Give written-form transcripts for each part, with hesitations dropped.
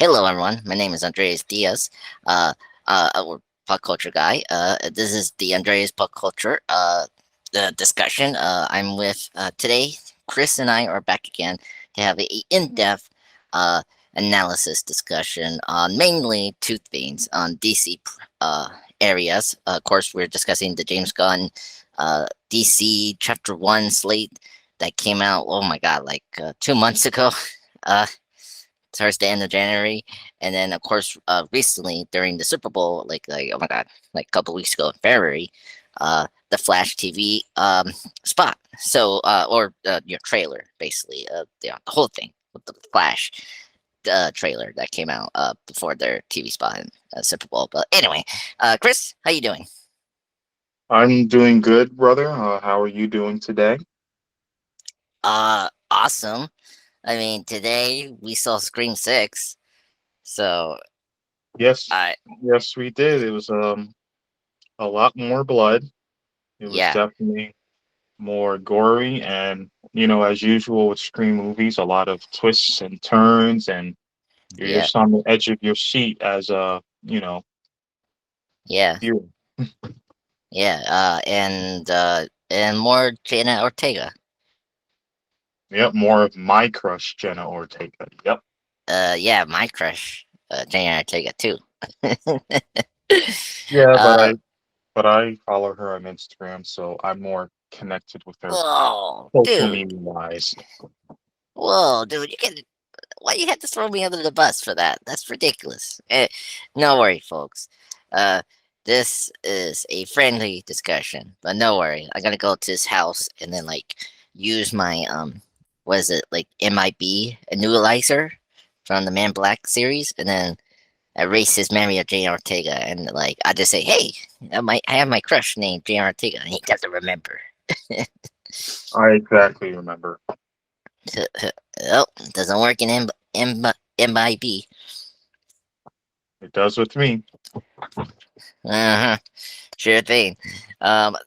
Hello, everyone. My name is Andreas Diaz. Or pop culture guy. This is the Andreas pop culture discussion. I'm with today. Chris and I are back again to have a in-depth uh, analysis discussion on mainly two themes on DC areas. Of course, we're discussing the James Gunn DC Chapter One slate that came out. Oh my God, like 2 months ago. Uh, Towards the end of January, and then of course recently during the Super Bowl, like oh my god, like a couple weeks ago in February, the Flash TV spot. So or your trailer basically, the whole thing with the Flash trailer that came out before their TV spot in Super Bowl. But anyway, Chris, how you doing? I'm doing good, brother. How are you doing today? Awesome. I mean, today we saw Scream Six, so Yes, I yes, we did. It was a lot more blood. It was yeah definitely more gory, and as usual with Scream movies, a lot of twists and turns, and you're yeah just on the edge of your seat as a yeah. viewer. Yeah, and more Jenna Ortega. Yep, more of my crush, Jenna Ortega. Yep. Yeah, my crush, Jenna Ortega too. Yeah, uh, but I follow her on Instagram, so I'm more connected with her whoa, social dude, media wise. whoa, dude, you can. Why you had to throw me under the bus for that? That's ridiculous. No worry, folks. Uh, this is a friendly discussion, but no worry. I'm gonna go to his house and then like use my what is it like MIB annualizer from the Man Black series, and then erase his memory of Jane Ortega, and like I just say, hey, I have my crush named Jane Ortega, and he doesn't remember. I exactly remember. Oh, doesn't work in MIB. It does with me. Uh-huh. Sure thing.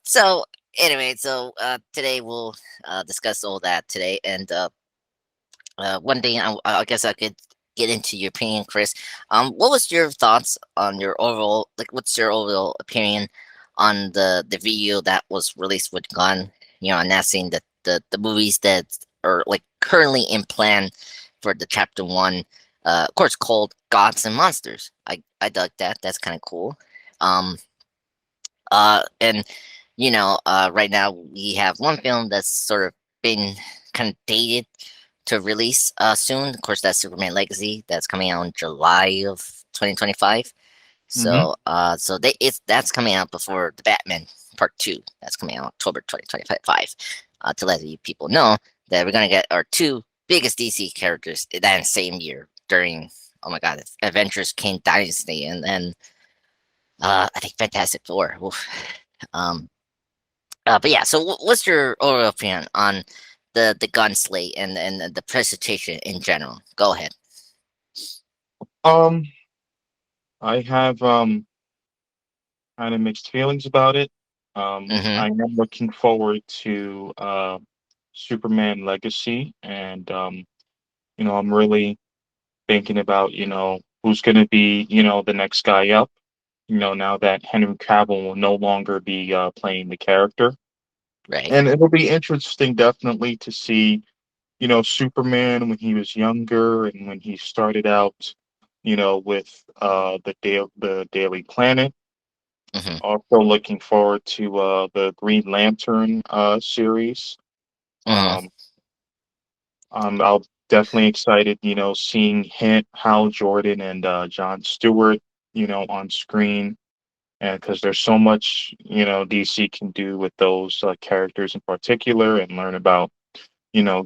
So anyway, today we'll discuss all that today, and one thing I guess I could get into your opinion, Chris. What was your thoughts on your overall, like, what's your overall opinion on the video that was released with Gunn? Announcing that the movies that are like currently in plan for the chapter one, of course, called Gods and Monsters. I dug that. That's kind of cool. Um, and right now we have one film that's sort of been kind of dated to release soon. Of course, that's Superman Legacy that's coming out in July of 2025. Hmm. That's coming out before the Batman Part Two. That's coming out October 2025. To let you people know that we're gonna get our two biggest DC characters in that same year during, oh my god, Avengers King Dynasty, and then I think Fantastic Four. Oof. Um, but yeah, so what's your overall opinion on the gun slate and the presentation in general? Go ahead. Um, I have kind of mixed feelings about it. Mm-hmm. I am looking forward to Superman Legacy, and I'm really thinking about who's going to be the next guy up. Now that Henry Cavill will no longer be playing the character, Right. and it'll be interesting, definitely, to see Superman when he was younger and when he started out, with the Daily Planet. Mm-hmm. Also looking forward to the Green Lantern series. Mm-hmm. Um, I'll definitely excited, seeing Hal Jordan and John Stewart, on screen, and because there's so much, DC can do with those characters in particular, and learn about,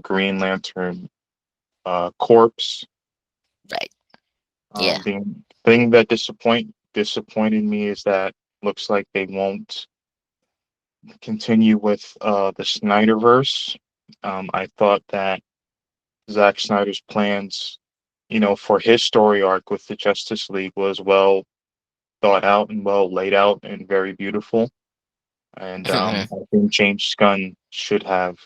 Green Lantern Corpse. Right. Yeah. The thing that disappointed me is that looks like they won't continue with the Snyderverse. I thought that Zack Snyder's plans, for his story arc with the Justice League was well thought out and well laid out and very beautiful. And Mm-hmm. I think James Gunn should have,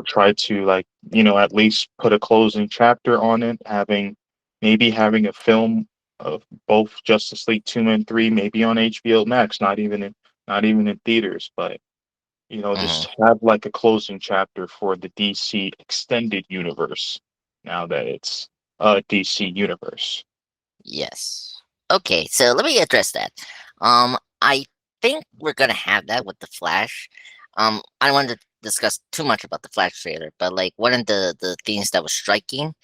tried to, like, at least put a closing chapter on it, having maybe having a film of both Justice League 2 and 3, maybe on HBO Max, not even in theaters, but Hmm. just have like a closing chapter for the DC extended universe now that it's a DC universe. Yes. Okay, so let me address that. I think we're gonna have that with the Flash. I don't want to discuss too much about the Flash trailer, but like one of the things that was striking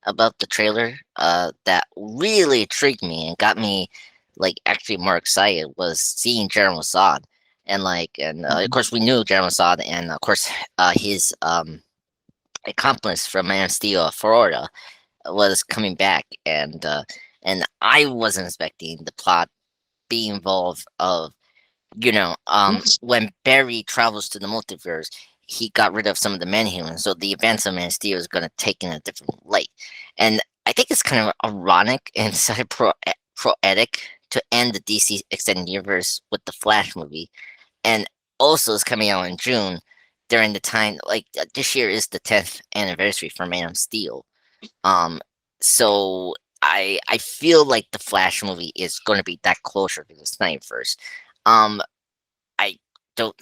about the trailer, that really intrigued me and got me like actually more excited was seeing Jeremy Assad. And of Mhm. course we knew Jeremy Assad, and of course his accomplice from Man of Steel, Florida, was coming back, and I wasn't expecting the plot be involved of when Barry travels to the multiverse, he got rid of some of the Manhumans, so the events of Man of Steel is going to take in a different light, and I think it's kind of ironic and sort of poetic to end the DC extended universe with the Flash movie, and also it's coming out in June during the time this year is the 10th anniversary for Man of Steel. um, so I feel like the Flash movie is going to be that closer to the Snyderverse. Um, I don't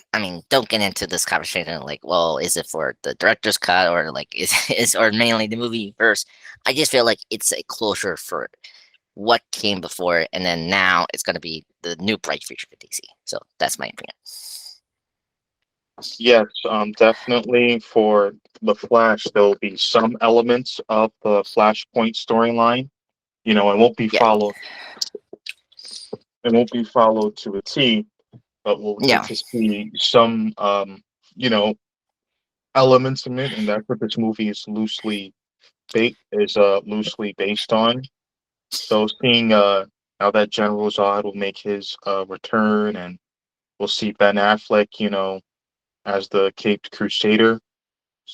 get into this conversation like, well, is it for the director's cut or like is or mainly the movie verse? I just feel like it's a closure for what came before, and then now it's going to be the new bright future for DC. So that's my opinion. Yes, definitely for the Flash, there'll be some elements of the Flashpoint storyline. It won't be Yeah, followed. It won't be followed to a T, but we'll get yeah, to see some, you know, elements in it, and that's what this movie is loosely based on. So seeing how that General Zod will make his return, and we'll see Ben Affleck, as the Caped Crusader.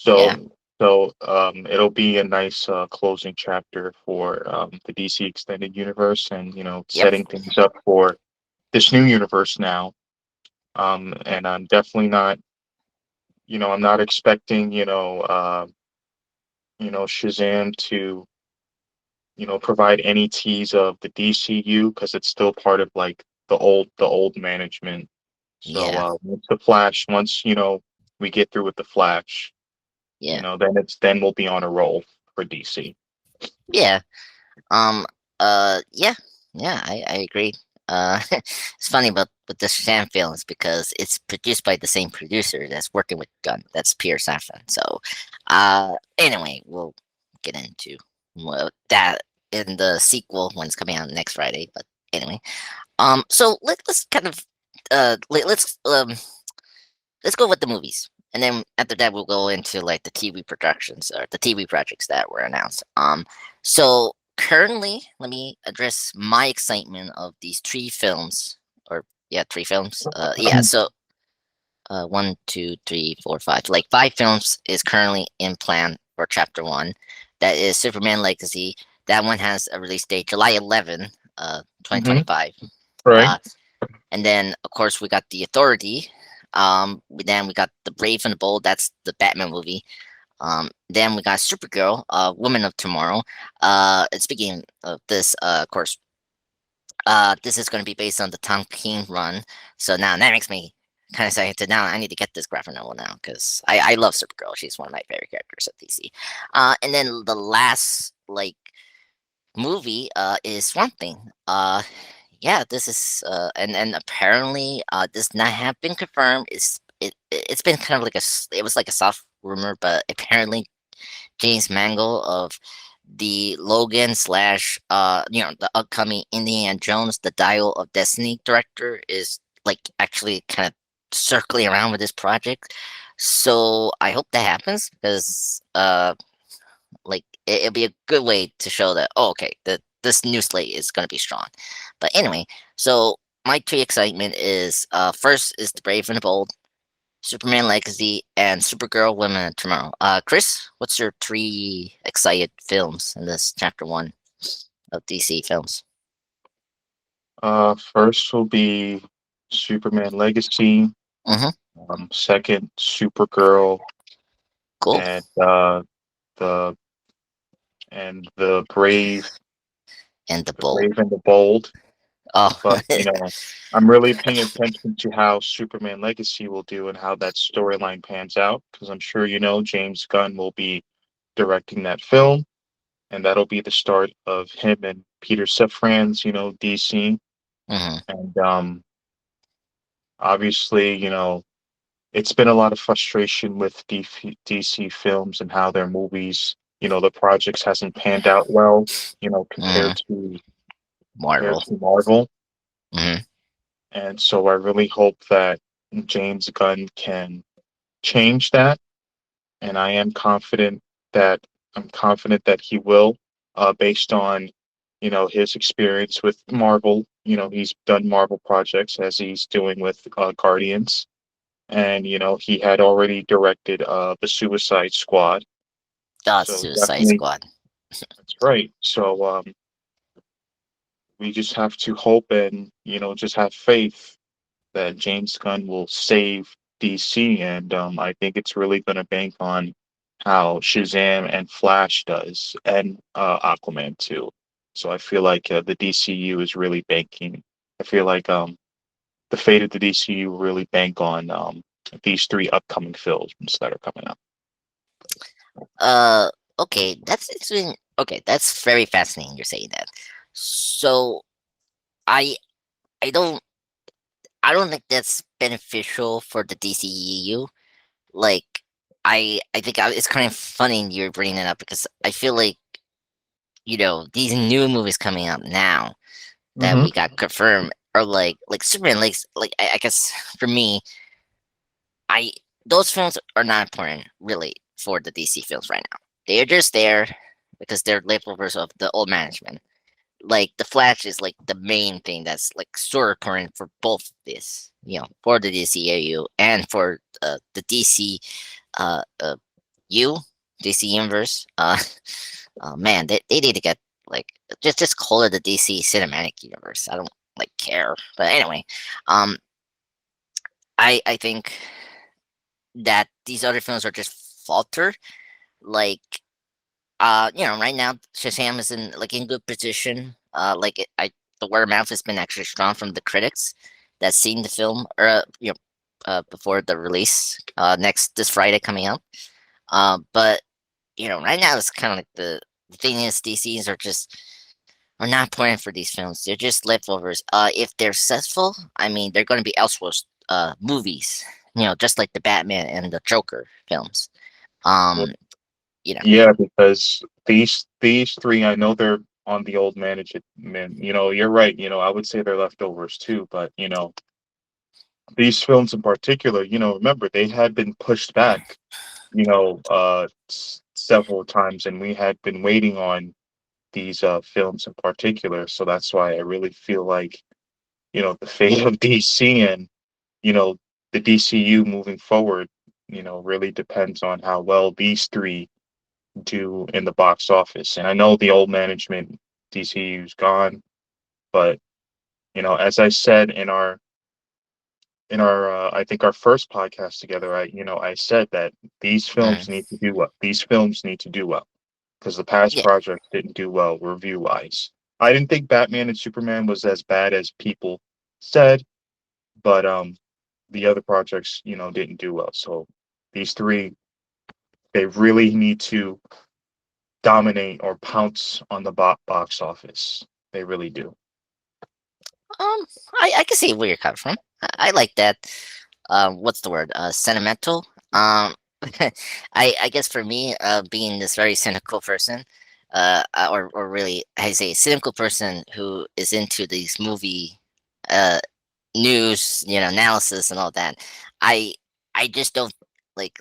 yeah, So it'll be a nice closing chapter for the DC extended universe, and yep, setting things up for this new universe now. And I'm definitely not, I'm not expecting, Shazam to, provide any tease of the DCU because it's still part of like the old management. So yeah, once we get through with the Flash, yeah, then we'll be on a roll for DC. yeah. Um, yeah, yeah, I agree. It's funny about with the Shazam films because it's produced by the same producer that's working with Gunn. That's Pierre Safran. So, anyway, we'll get into that in the sequel when it's coming out next Friday. But anyway, so let's kind of let's go with the movies. And then after that, we'll go into like the TV productions or the TV projects that were announced. So currently, let me address my excitement of these three films, or yeah, three films. Yeah, so one, two, three, four, five. Like five films is currently in plan for Chapter One. That is Superman Legacy. That one has a release date July 11, Hmm. 2025. Right. Uh, and then of course we got the Authority. Then we got the Brave and the Bold. That's the Batman movie. Then we got Supergirl, Woman of Tomorrow. And speaking of this, of course, this is going to be based on the Tom King run. So now that makes me kind of excited. Now I need to get this graphic novel now because I love Supergirl. She's one of my favorite characters of DC. And then the last movie is Swamp Thing. Yeah, this is and apparently this not have been confirmed. It's been kind of like it was like a soft rumor, but apparently James Mangold of the Logan slash the upcoming Indiana Jones the Dial of Destiny director is like actually kind of circling around with this project. So I hope that happens because like it'll be a good way to show that okay, that this new slate is going to be strong. But anyway, so my three excitement is first is the Brave and the Bold, Superman Legacy, and Supergirl Women of Tomorrow. Chris, what's your three excited films in this chapter one of DC films? First will be Superman Legacy. Mm-hmm. Second, Supergirl, Cool. and the the Brave. and the the bold. brave and the bold. Oh, But I'm really paying attention to how Superman Legacy will do and how that storyline pans out because I'm sure James Gunn will be directing that film, and that'll be the start of him and Peter Safran's DC. hmm And obviously, it's been a lot of frustration with DC films and how their movies, the projects hasn't panned out well, hmm compared Marvel. to Marvel. hmm And so I really hope that James Gunn can change that. And that I'm confident that he will, based on, his experience with Marvel. He's done Marvel projects as he's doing with Guardians. And, he had already directed the Suicide Squad. So Suicide definitely, Squad. that's right. So we just have to hope and, just have faith that James Gunn will save DC, and I think it's really going to bank on how Shazam and Flash does, and Aquaman too. So I feel like the DCU is really banking. I feel like the fate of the DCU really bank on these three upcoming films that are coming up. Uh, okay, okay. That's very fascinating. You're saying that. So I I don't I don't think that's beneficial for the DCEU. Like I think it's kind of funny you're bringing it up because I feel like these new movies coming out now that Hmm. we got confirmed are like Superman. Like I guess for me, I those films are not important really for the DC films right now. They are just there because they're leftovers of the old management. Like the Flash is like the main thing that's like sort of important for both of this, for the DCAU and for the uh, uh U DC universe. Man, they need to get like just call it the DC cinematic universe. I don't like care, but anyway, um, I think that these other films are just falter. Like right now Shazam is in good position. The word of mouth has been actually strong from the critics that's seen the film or before the release next this Friday coming out. But right now it's kind of like the thing is DCs are not important for these films. They're just leftovers. If they're successful, I mean they're going to be Elseworlds movies. Just like the Batman and the Joker films. Well, Um, you know. yeah, because these three, I know they're on the old management. You're right. I would say they're leftovers too, but these films in particular, remember they had been pushed back, several times, and we had been waiting on these films in particular. So that's why I really feel like, the fate of DC and, you know, the DCU moving forward, really depends on how well these three do in the box office. And I know the old management, DCU's gone, but, as I said in our I think our first podcast together, I said that Mhm. these films need to do well because the past Yeah. projects didn't do well review wise. I didn't think Batman and Superman was as bad as people said, but the other projects didn't do well. So these three, they really need to dominate or pounce on the box office. They really do. I can see where you're coming from. I like that. What's the word? Sentimental. I guess for me, being this very cynical person, or really, I say cynical person who is into these movie, uh, news, analysis and all that. I I just don't like.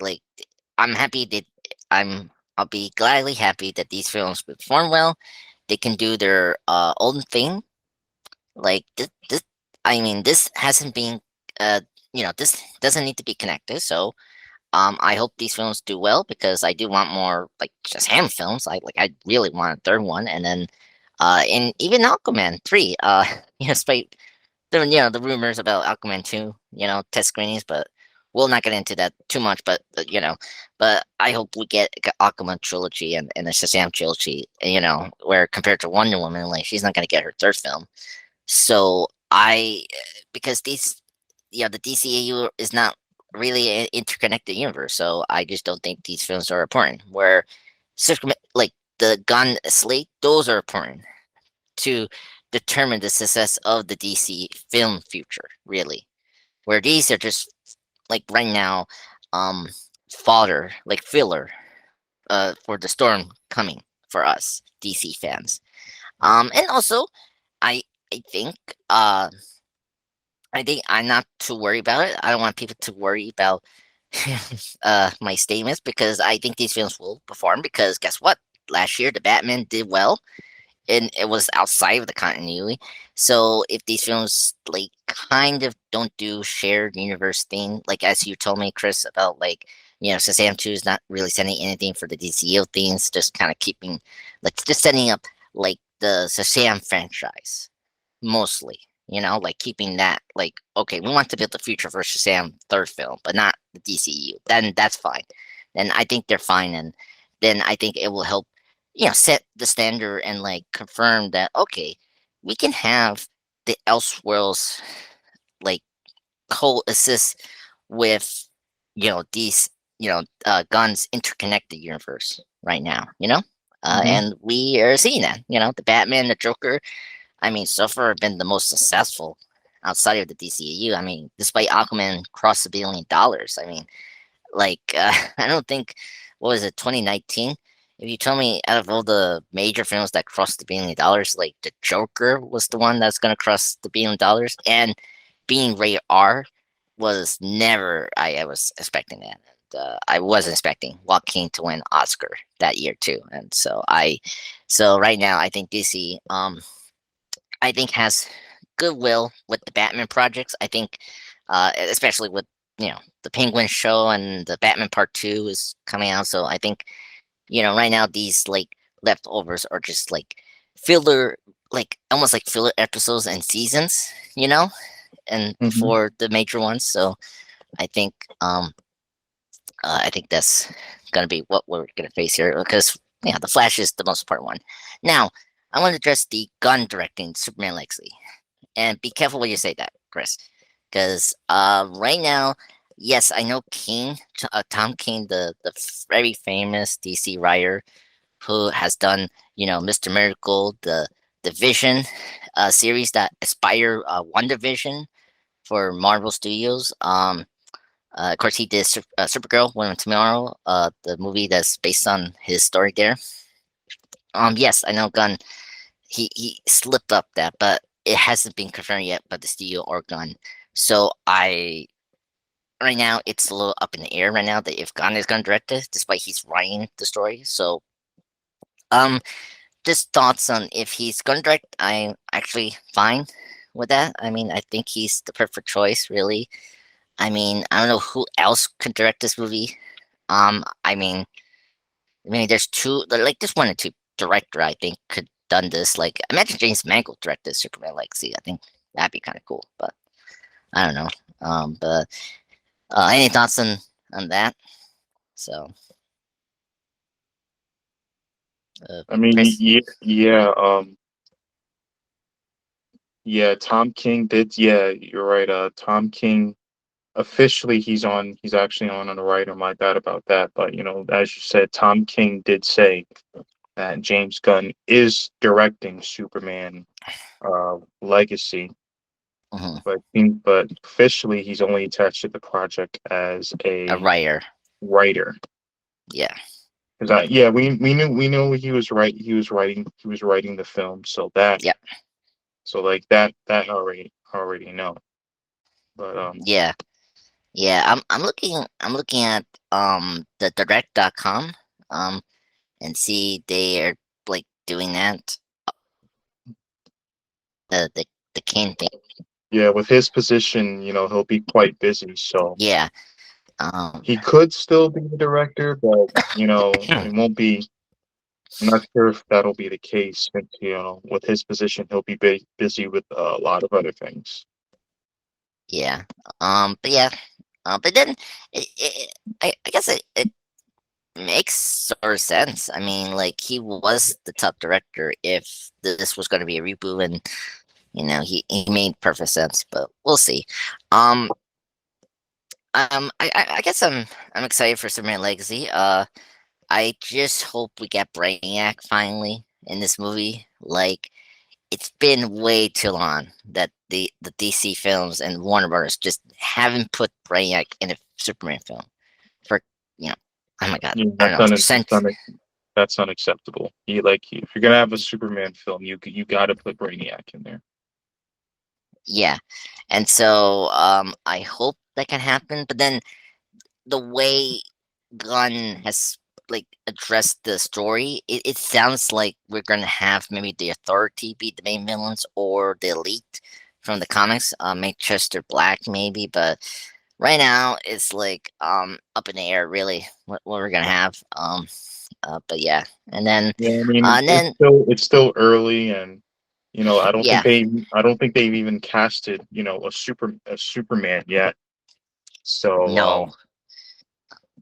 I'm happy that I'll be gladly happy that these films perform well. They can do their own thing like I mean, this hasn't been, uh, this doesn't need to be connected. So, I hope these films do well because I do want more like Shazam films. I really want a third one, and then, and even Aquaman 3. Despite the rumors about Aquaman 2, test screenings, but we'll not get into that too much, but but I hope we get a Aquaman trilogy and a Shazam trilogy. Where compared to Wonder Woman, like she's not gonna get her third film. So because the DCAU is not really an interconnected universe, so I just don't think these films are important. Where like the Gunn Slate, those are important to determine the success of the DC film future, really. Where these are just like right now, um, fodder, like filler, for the storm coming for us DC fans. And also, I I think uh I think I'm not too worried about it. I don't want people to worry about my statements because I think these films will perform. Because guess what? Last year, the Batman did well, and it was outside of the continuity. So if these films like kind of don't do shared universe thing, like as you told me, Chris, about like Shazam 2 is not really sending anything for the DCU things, just kind of keeping like just setting up like the Shazam franchise mostly. Like keeping that like okay, we want to build the future for Shazam third film, but not the DCU. Then that's fine. Then I think they're fine, and then I think it will help set the standard and like confirm that okay, we can have the Elseworlds like coexist with these Gunn's interconnected universe right now. Hmm. And we are seeing that. The Batman, the Joker. I mean, so far been the most successful outside of the DCU. I mean, despite Aquaman crossed $1 billion. I mean, like I don't think what was it 2019. If you tell me out of all the major films that crossed $1 billion, like the Joker was the one that's gonna cross $1 billion, and being rated R was never I was expecting that. And, I was expecting Joaquin to win Oscar that year too, and so right now I think DC I think has goodwill with the Batman projects. I think, especially with the Penguin show and the Batman Part Two is coming out. So I think right now these like leftovers are just like filler, like almost like filler episodes and seasons. And Hmm. for the major ones. So I think um I think that's gonna be what we're gonna face here because the Flash is the most important one. Now I want to address the gun directing Superman Legacy. And be careful when you say that, Chris, because right now, yes, I know Tom King, the very famous DC writer who has done Mister Miracle, the Vision series that aspire Wonder Vision for Marvel Studios. Of course, he did Supergirl, Women of Tomorrow, the movie that's based on his story there. Yes, I know Gunn he slipped up that, but it hasn't been confirmed yet by the studio or Gunn. So I right now it's a little up in the air right now that if Gunn is going to direct this, despite he's writing the story. So um, just thoughts on if he's going to direct. I'm actually fine with that. I mean, I think he's the perfect choice, really. I mean, I don't know who else could direct this movie. I mean, there's two, like this one or two director I think could done this. Like, imagine James Mangold directed Superman Legacy. I think that'd be kind of cool. But I don't know. But any thoughts on that? So, I mean, Chris. yeah, yeah. Tom King did. Yeah, you're right. Tom King officially he's actually on the right. I'm not bad about that. But as you said, Tom King did say that James Gunn is directing Superman Legacy, Hmm. but officially he's only attached to the project as A a writer. writer. Yeah, Because yeah, we knew he was writing the film, yeah, so like that already know. But yeah, yeah. I'm looking at the direct.com and see they are like doing that the Kane thing. yeah, with his position, he'll be quite busy, so Yeah. he could still be the director, but it won't be. I'm not sure if that'll be the case since with his position, he'll be busy with a lot of other things. Yeah. But yeah. But then I guess it makes sort of sense. I mean, like he was the top director if this was going to be a reboot, and he made perfect sense. But we'll see. Um, I guess I'm excited for Superman Legacy. I just hope we get Brainiac finally in this movie. Like it's been way too long that the DC films and Warner Brothers just haven't put Brainiac in a Superman film for you know. Oh my god, Yeah, I don't know. that's unacceptable. If you're gonna have a Superman film, you got to put Brainiac in there. Yeah, and so I hope that can happen. But then the way Gunn has like addressed the story, it sounds like we're gonna have maybe the Authority be the main villains or the Elite from the comics, Manchester Black maybe. But right now it's like up in the air really what we're gonna have. But yeah, and then Yeah, I mean and then it's still early, and yeah, I don't think they've even casted a Superman yet. So no,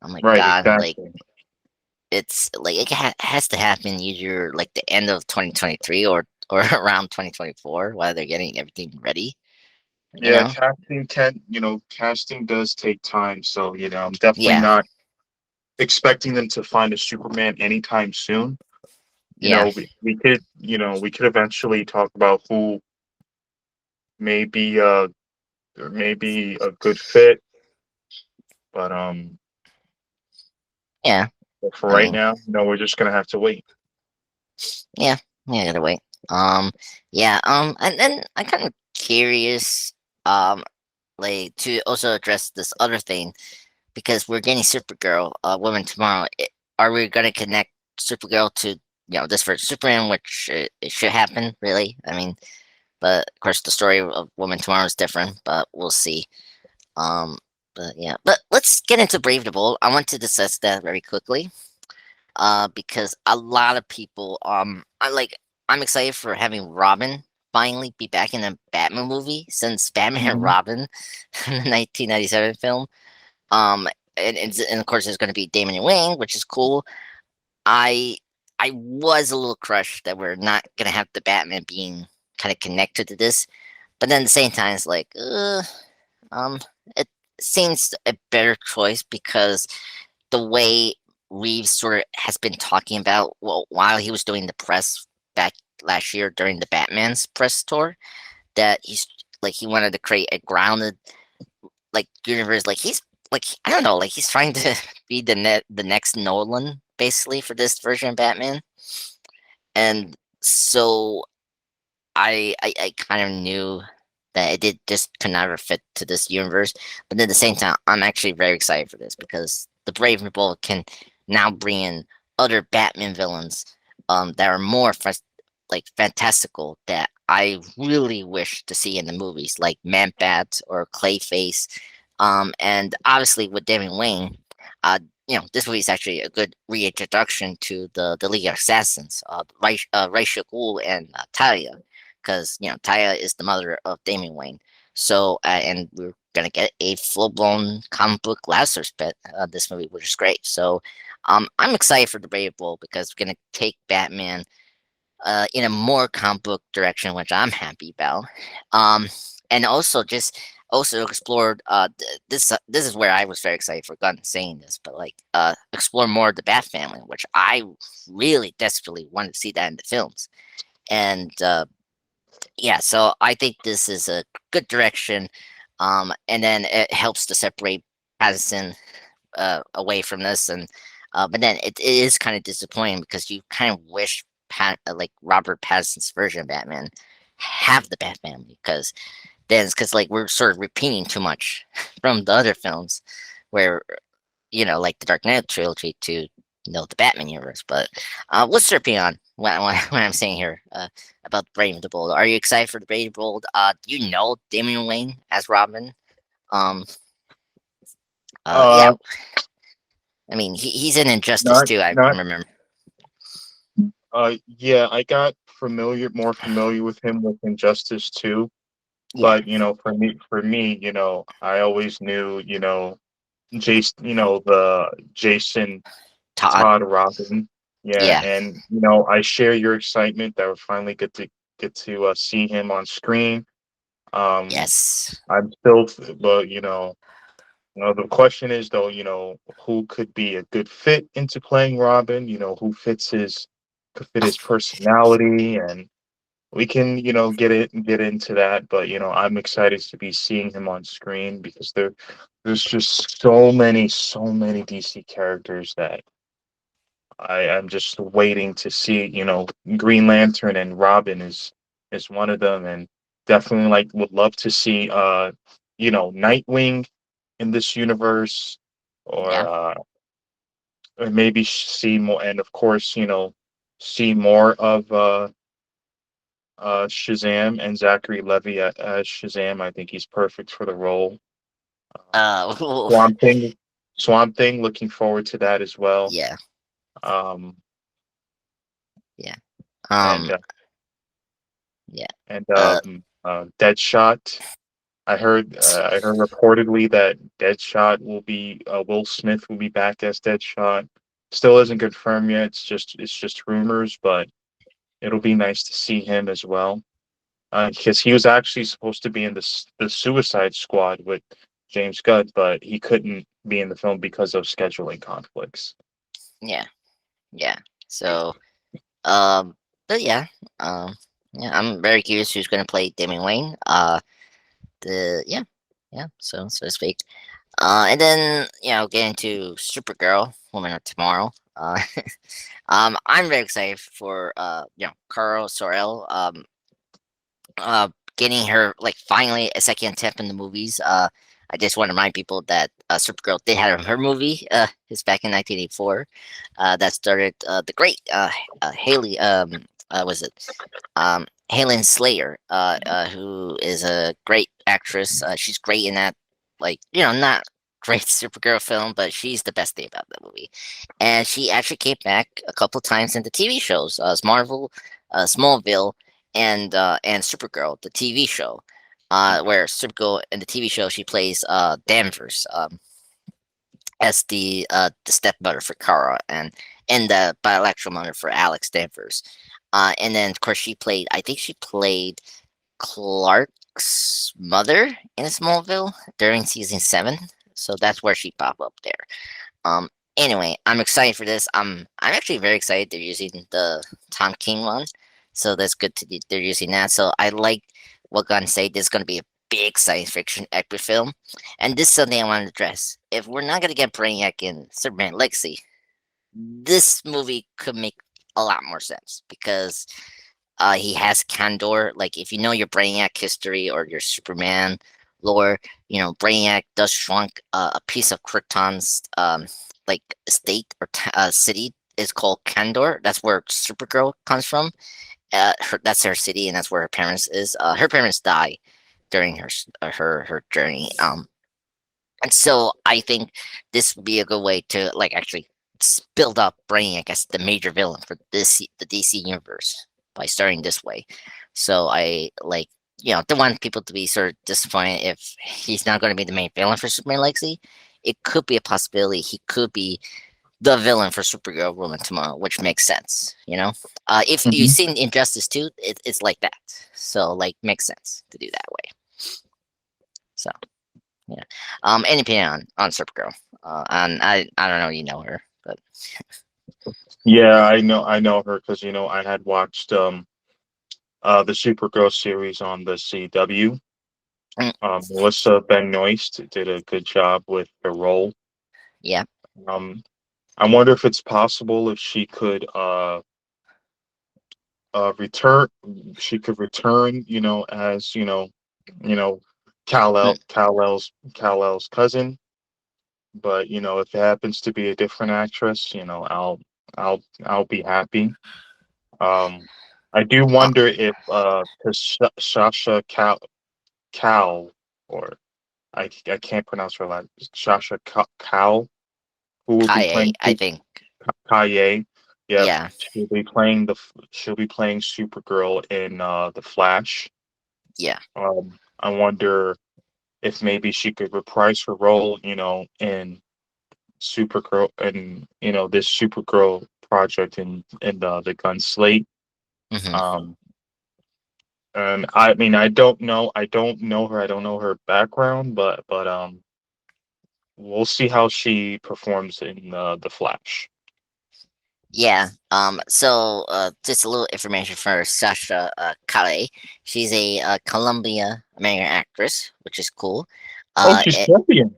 oh my right, god, like exactly. it's like it has to happen either like the end of 2023 or around 2024 while they're getting everything ready, you Yeah, know? casting does take time, so I'm definitely Yeah, not expecting them to find a Superman anytime soon. yeah, We could eventually talk about who may be may be a good fit, but yeah. for I right mean, now, we're just gonna have to wait. yeah, yeah, gotta wait. Yeah, and then I'm kind of curious, like to also address this other thing because we're getting Supergirl, Woman Tomorrow. Are we gonna connect Supergirl to this for Superman, which it should happen, really? I mean, but of course, the story of Woman Tomorrow is different, but we'll see. Um, but yeah, but let's get into Brave the Bold. I want to discuss that very quickly. Because a lot of people, I'm excited for having Robin finally be back in a Batman movie since Batman and Mhm. Robin, the 1997 film. Um, and of course, there's going to be Damon and Wayne, which is cool. I I was a little crushed that we're not gonna have the Batman being kind of connected to this, but then at the same time, it's like, um, it seems a better choice because the way Reeves sort of has been talking about, well, while he was doing the press back last year during the Batman's press tour, that he wanted to create a grounded universe. Like he's like I don't know, like he's trying to be the next Nolan basically for this version of Batman, and so I kind of knew that it did just could never fit to this universe. But at the same time, I'm actually very excited for this because the Brave and Bold can now bring in other Batman villains that are more fantastical that I really wish to see in the movies, like Man Bat or Clayface. And obviously with Damian Wayne, uh, this movie is actually a good reintroduction to the League of Assassins, Ra's al Ghul and Talia because Taya is the mother of Damian Wayne. So and we're gonna get a full blown comic book Lazarus pit this movie, which is great. So I'm excited for the Brave Bull because we're gonna take Batman in a more comic book direction, which I'm happy about. Um, and also just also explored this is where I was very excited for Gunn saying this, but like explore more of the Bat family, which I really desperately wanted to see that in the films. And yeah, so I think this is a good direction. And then it helps to separate Pattinson away from this, and but then it is kind of disappointing because you kind of wish like Robert Pattinson's version of Batman have the Bat family because then it's because like we're sort of repeating too much from the other films where like the Dark Knight trilogy to the Batman universe. But what's your opinion on what I'm saying here about Brave and the Bold? Are you excited for the Brave and the Bold? Do you know Damian Wayne as Robin? Um, yeah, Uh, I mean he's in Injustice not too. I not remember. Yeah, I got more familiar with him with Injustice too. Yeah. But for me, I always knew, Jason, the Jason Todd. Todd Robin. Yeah, Yeah. and I share your excitement that we finally get to see him on screen. Um, Yes. I'm still, but the question is though, who could be a good fit into playing Robin? Who could fit his personality, and we can, get into that. But I'm excited to be seeing him on screen because there's just so many DC characters that I am just waiting to see. Green Lantern and Robin is one of them, and definitely like would love to see Nightwing in this universe, or Yeah. maybe see more, and of course, see more of Shazam and Zachary Levi as Shazam. I think he's perfect for the role. Um, Uh. Swamp Thing, Swamp Thing. Looking forward to that as well. Yeah. Um, Yeah. and Um. uh, Yeah. and Uh. Deadshot. I heard reportedly that Deadshot Will Smith will be back as Deadshot. Still isn't confirmed yet. It's just rumors, but it'll be nice to see him as well. Because he was actually supposed to be in the Suicide Squad with James Gunn, but he couldn't be in the film because of scheduling conflicts. Yeah. Yeah. So. Um. But yeah. Um. Yeah. I'm very curious who's gonna play Damian Wayne. The yeah. Yeah. So to speak. And then getting to Supergirl, Woman of Tomorrow. I'm very excited for Carl Sorel. Getting her like finally a second attempt in the movies. I just want to remind people that Supergirl did have her movie. It's back in 1984. That started the great Haley. Was it Helen Slayer? Who is a great actress. She's great in that. Like not great Supergirl film, but she's the best thing about that movie. And she actually came back a couple times in the TV shows. Marvel, Smallville, and Supergirl, the TV show, where Supergirl in the TV show she plays Danvers as the stepmother for Kara and the biological mother for Alex Danvers, and then of course I think she played Clark's mother in Smallville during season 7, so that's where she popped up there. Um, anyway, I'm excited for this. I'm actually very excited they're using the Tom King one, so that's good they're using that. So I like what Gunn said. This is going to be a big science fiction epic film, and this is something I want to address. If we're not going to get Brainiac in Superman Legacy, this movie could make a lot more sense because he has Candor. Like, if you know your Brainiac history or your Superman lore, Brainiac does shrunk a piece of Krypton's like state or city is called Candor. That's where Supergirl comes from. That's her city, and that's where her parents is. Her parents die during her journey. And so I think this would be a good way to like actually build up Brainiac as the major villain for the DC universe by starting this way. So I like don't want people to be sort of disappointed if he's not going to be the main villain for Superman Legacy. It could be a possibility he could be the villain for Supergirl Woman Tomorrow, which makes sense. If you've Mhm. seen Injustice 2, it's like that. So like makes sense to do that way. So. Yeah. Any opinion on Supergirl? And I don't know, her, but Yeah, I know her because I had watched the Supergirl series on the CW. mm, Melissa Benoist did a good job with the role. yeah, Um, I wonder if it's possible if return she could return, as you know, mm, Kal-El's cousin. But if it happens to be a different actress, I'll be happy. Um, I do uh, wonder if 'cause Sasha Cal, or I can't pronounce her last, Sasha Cal, who will be Kaye, playing I think. Kaye. Yep, Yeah, she'll be playing Supergirl in The Flash. yeah, I wonder if maybe she could reprise her role, in Supergirl and this Supergirl project in the Gun Slate. Hmm. Um, and I mean, I don't know her, I don't know her background, but we'll see how she performs in the Flash. Yeah. Just a little information for Sasha Kale. She's a Columbia American actress, which is cool. Oh, she's It, champion.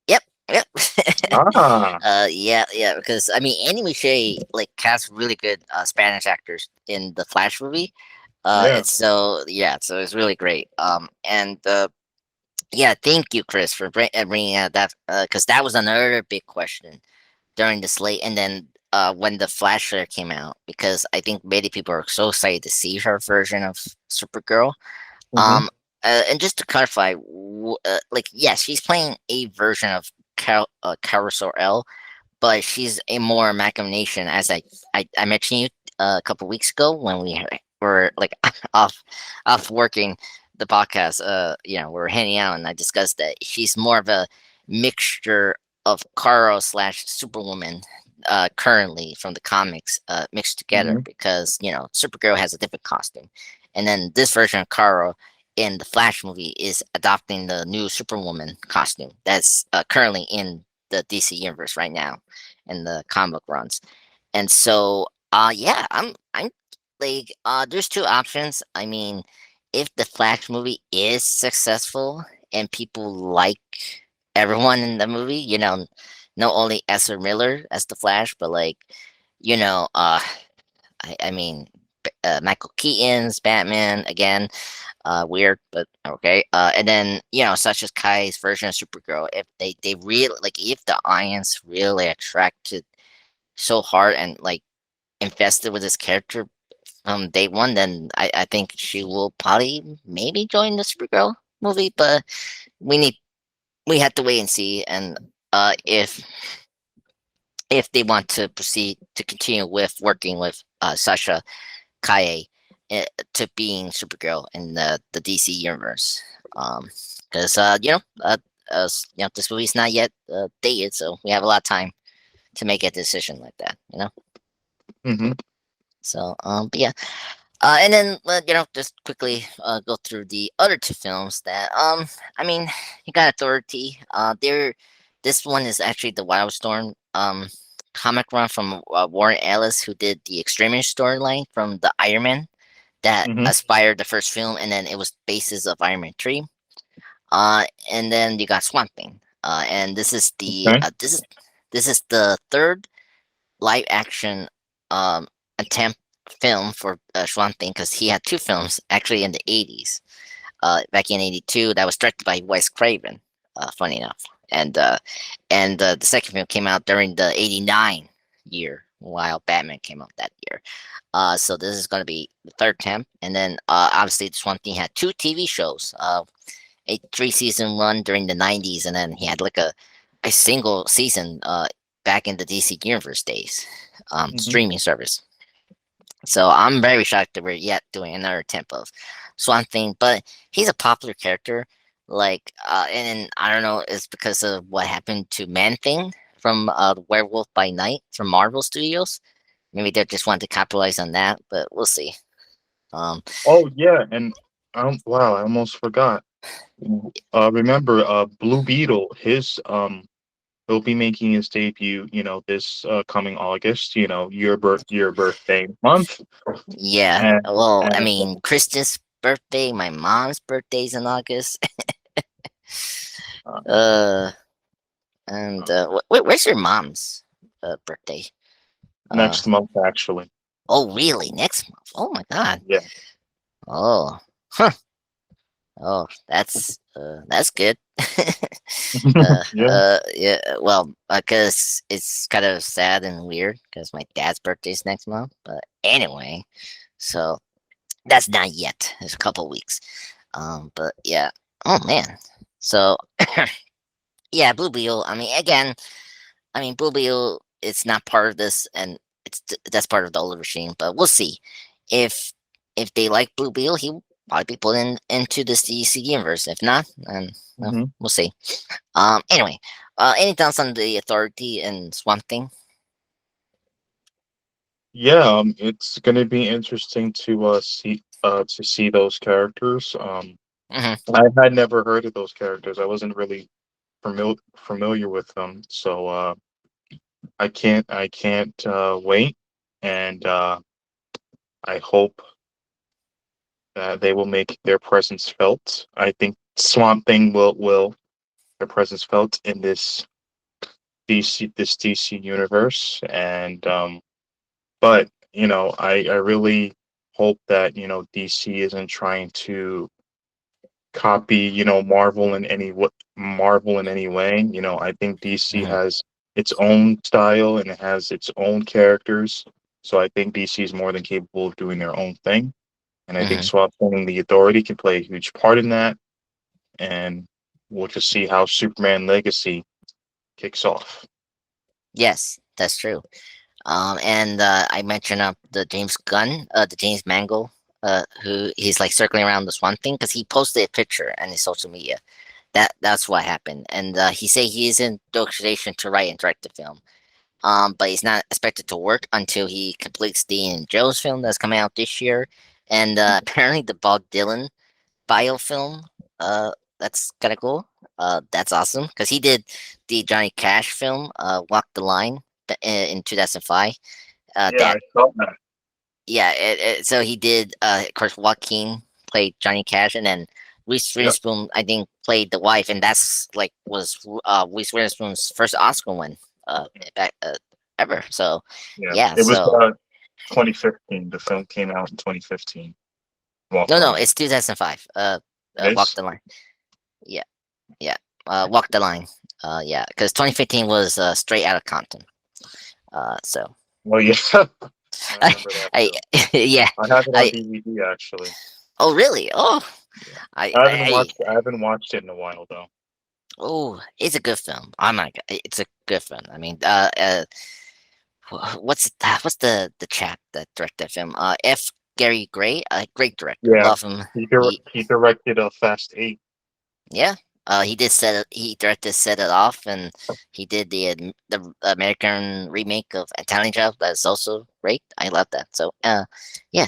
yep. Yep. Ah, Yeah, yeah. Because I mean, Annie Miche like cast really good Spanish actors in the Flash movie. yeah. And so yeah, so it's really great. And yeah, thank you, Chris, for bringing out that because that was another big question during the slate, and then when the Flash trailer came out, because I think many people are so excited to see her version of Supergirl. Mm-hmm. Um, and just to clarify, like yes, she's playing a version of Carousel L, but she's a more machination, as I mentioned you a couple weeks ago when we were like off off working the podcast. We were hanging out, and I discussed that she's more of a mixture of Karo slash Superwoman. Currently from the comics mixed together, Mm-hmm. because Supergirl has a different costume, and then this version of Karo in the Flash movie is adopting the new Superwoman costume that's currently in the DC universe right now in the comic book runs. And so yeah, I'm like there's two options. I mean, if the Flash movie is successful and people like everyone in the movie, not only Ezra Miller as the Flash, but like, you know, uh I mean Michael Keaton's Batman again, weird, but okay. And then such as Kai's version of Supergirl, if they really like, if the audience really attracted so hard and like invested with this character from day one, then I think she will probably maybe join the Supergirl movie. But we need we have to wait and see, and if they want to proceed to continue with working with Sasha Kaye to being Supergirl in the DC universe. Because this movie's not yet dated, so we have a lot of time to make a decision like that. Mm-hmm. So, but yeah, and then just quickly go through the other two films that I mean, you got Authority. This one is actually the Wildstorm comic run from Warren Ellis, who did the Extremist storyline from the Iron Man that Mm-hmm. aspired the first film, and then it was basis of Iron Man 3. And then you got Swamp Thing. And Okay. this is the third live action attempt film for Swamp Thing, because he had two films actually in the 80s. Back in '82, that was directed by Wes Craven. Funny enough, and the second film came out during the '89 year, while Batman came out that year. So this is going to be the third attempt, and then obviously this one thing had two TV shows, a three-season run during the '90s, and then he had like a single season back in the DC Universe days, Mm-hmm. streaming service. So I'm very shocked that we're yet doing another attempt of Swamp Thing, but he's a popular character. Like, and I don't know, it's because of what happened to Man Thing from Werewolf by Night from Marvel Studios. Maybe they just want to capitalize on that, but we'll see. Um, Oh yeah, and wow, I almost forgot. Remember, Blue Beetle, his he'll be making his debut, this coming August, your birthday month. yeah. And Well, I and mean, Kristen's birthday, my mom's birthday's in August. uh, uh, and where's your mom's birthday? Uh, next month actually. oh, really? Next month? Oh my God. Yeah. Oh, huh. Oh, that's good. Yeah. Yeah. Well, because it's kind of sad and weird because my dad's birthday's next month. But anyway, so that's not yet. It's a couple weeks. But yeah. Oh man. So yeah, Blue Beetle. I mean, again, Blue Beetle. It's not part of this, and that's part of the older machine. But we'll see if they like Blue Beetle. probably be put into this DC universe. If not, then well, Hmm. we'll see. Anyway, any thoughts on the Authority and Swamp Thing? Yeah, it's gonna be interesting to see those characters. Hmm. I had never heard of those characters. I wasn't really familiar with them, so I can't wait, and I hope that they will make their presence felt. I think Swamp Thing will their presence felt in this DC universe, and but I really hope that DC isn't trying to copy Marvel in any way. I think DC Hmm. has its own style and it has its own characters. So I think DC is more than capable of doing their oing thing. And I think Hmm. Swamp Thing and the Authority can play a huge part in that. And we'll just see how Superman Legacy kicks off. Yes, that's true. And I mentioned the James Gunn, the James Mangle, who he's like circling around this one thing because he posted a picture on his social media. That's what happened, and he said he is in negotiation to write and direct the film. But he's not expected to work until he completes the Ian Jones film that's coming out this year, and apparently the Bob Dylan biofilm. Uh, that's kind of cool. That's awesome because he did the Johnny Cash film, Walk the Line, in 2005. Yeah, That I saw that. yeah, so he did. Of course, Joaquin played Johnny Cash, and then Reese Yep. Witherspoon, I think, played the wife, and that's like was Reese Witherspoon's first Oscar win, back ever. So, Yeah. yeah. It was So 2015. The film came out in 2015. Walk no, the no, Line. it's 2005. It Walk is? the Line. Yeah, yeah. Walk the Line. Yeah, because 2015 was Straight Outta Compton. So Oh yeah. I I, remember that I, film. yeah, I have it on I. DVD actually. Oh, really? Oh, Yeah. I, I haven't I, watched I haven't watched it in a while though. Oh, it's a good film. Oh my god, it's a good film. I mean, what's the chap that directed that film? F. Gary Gray, great director. Yeah. Love him. He He directed Fast 8. Yeah. He did set it. He directed Set It Off, and he did the American remake of Italian Job. That's also great. I love that. So, yeah.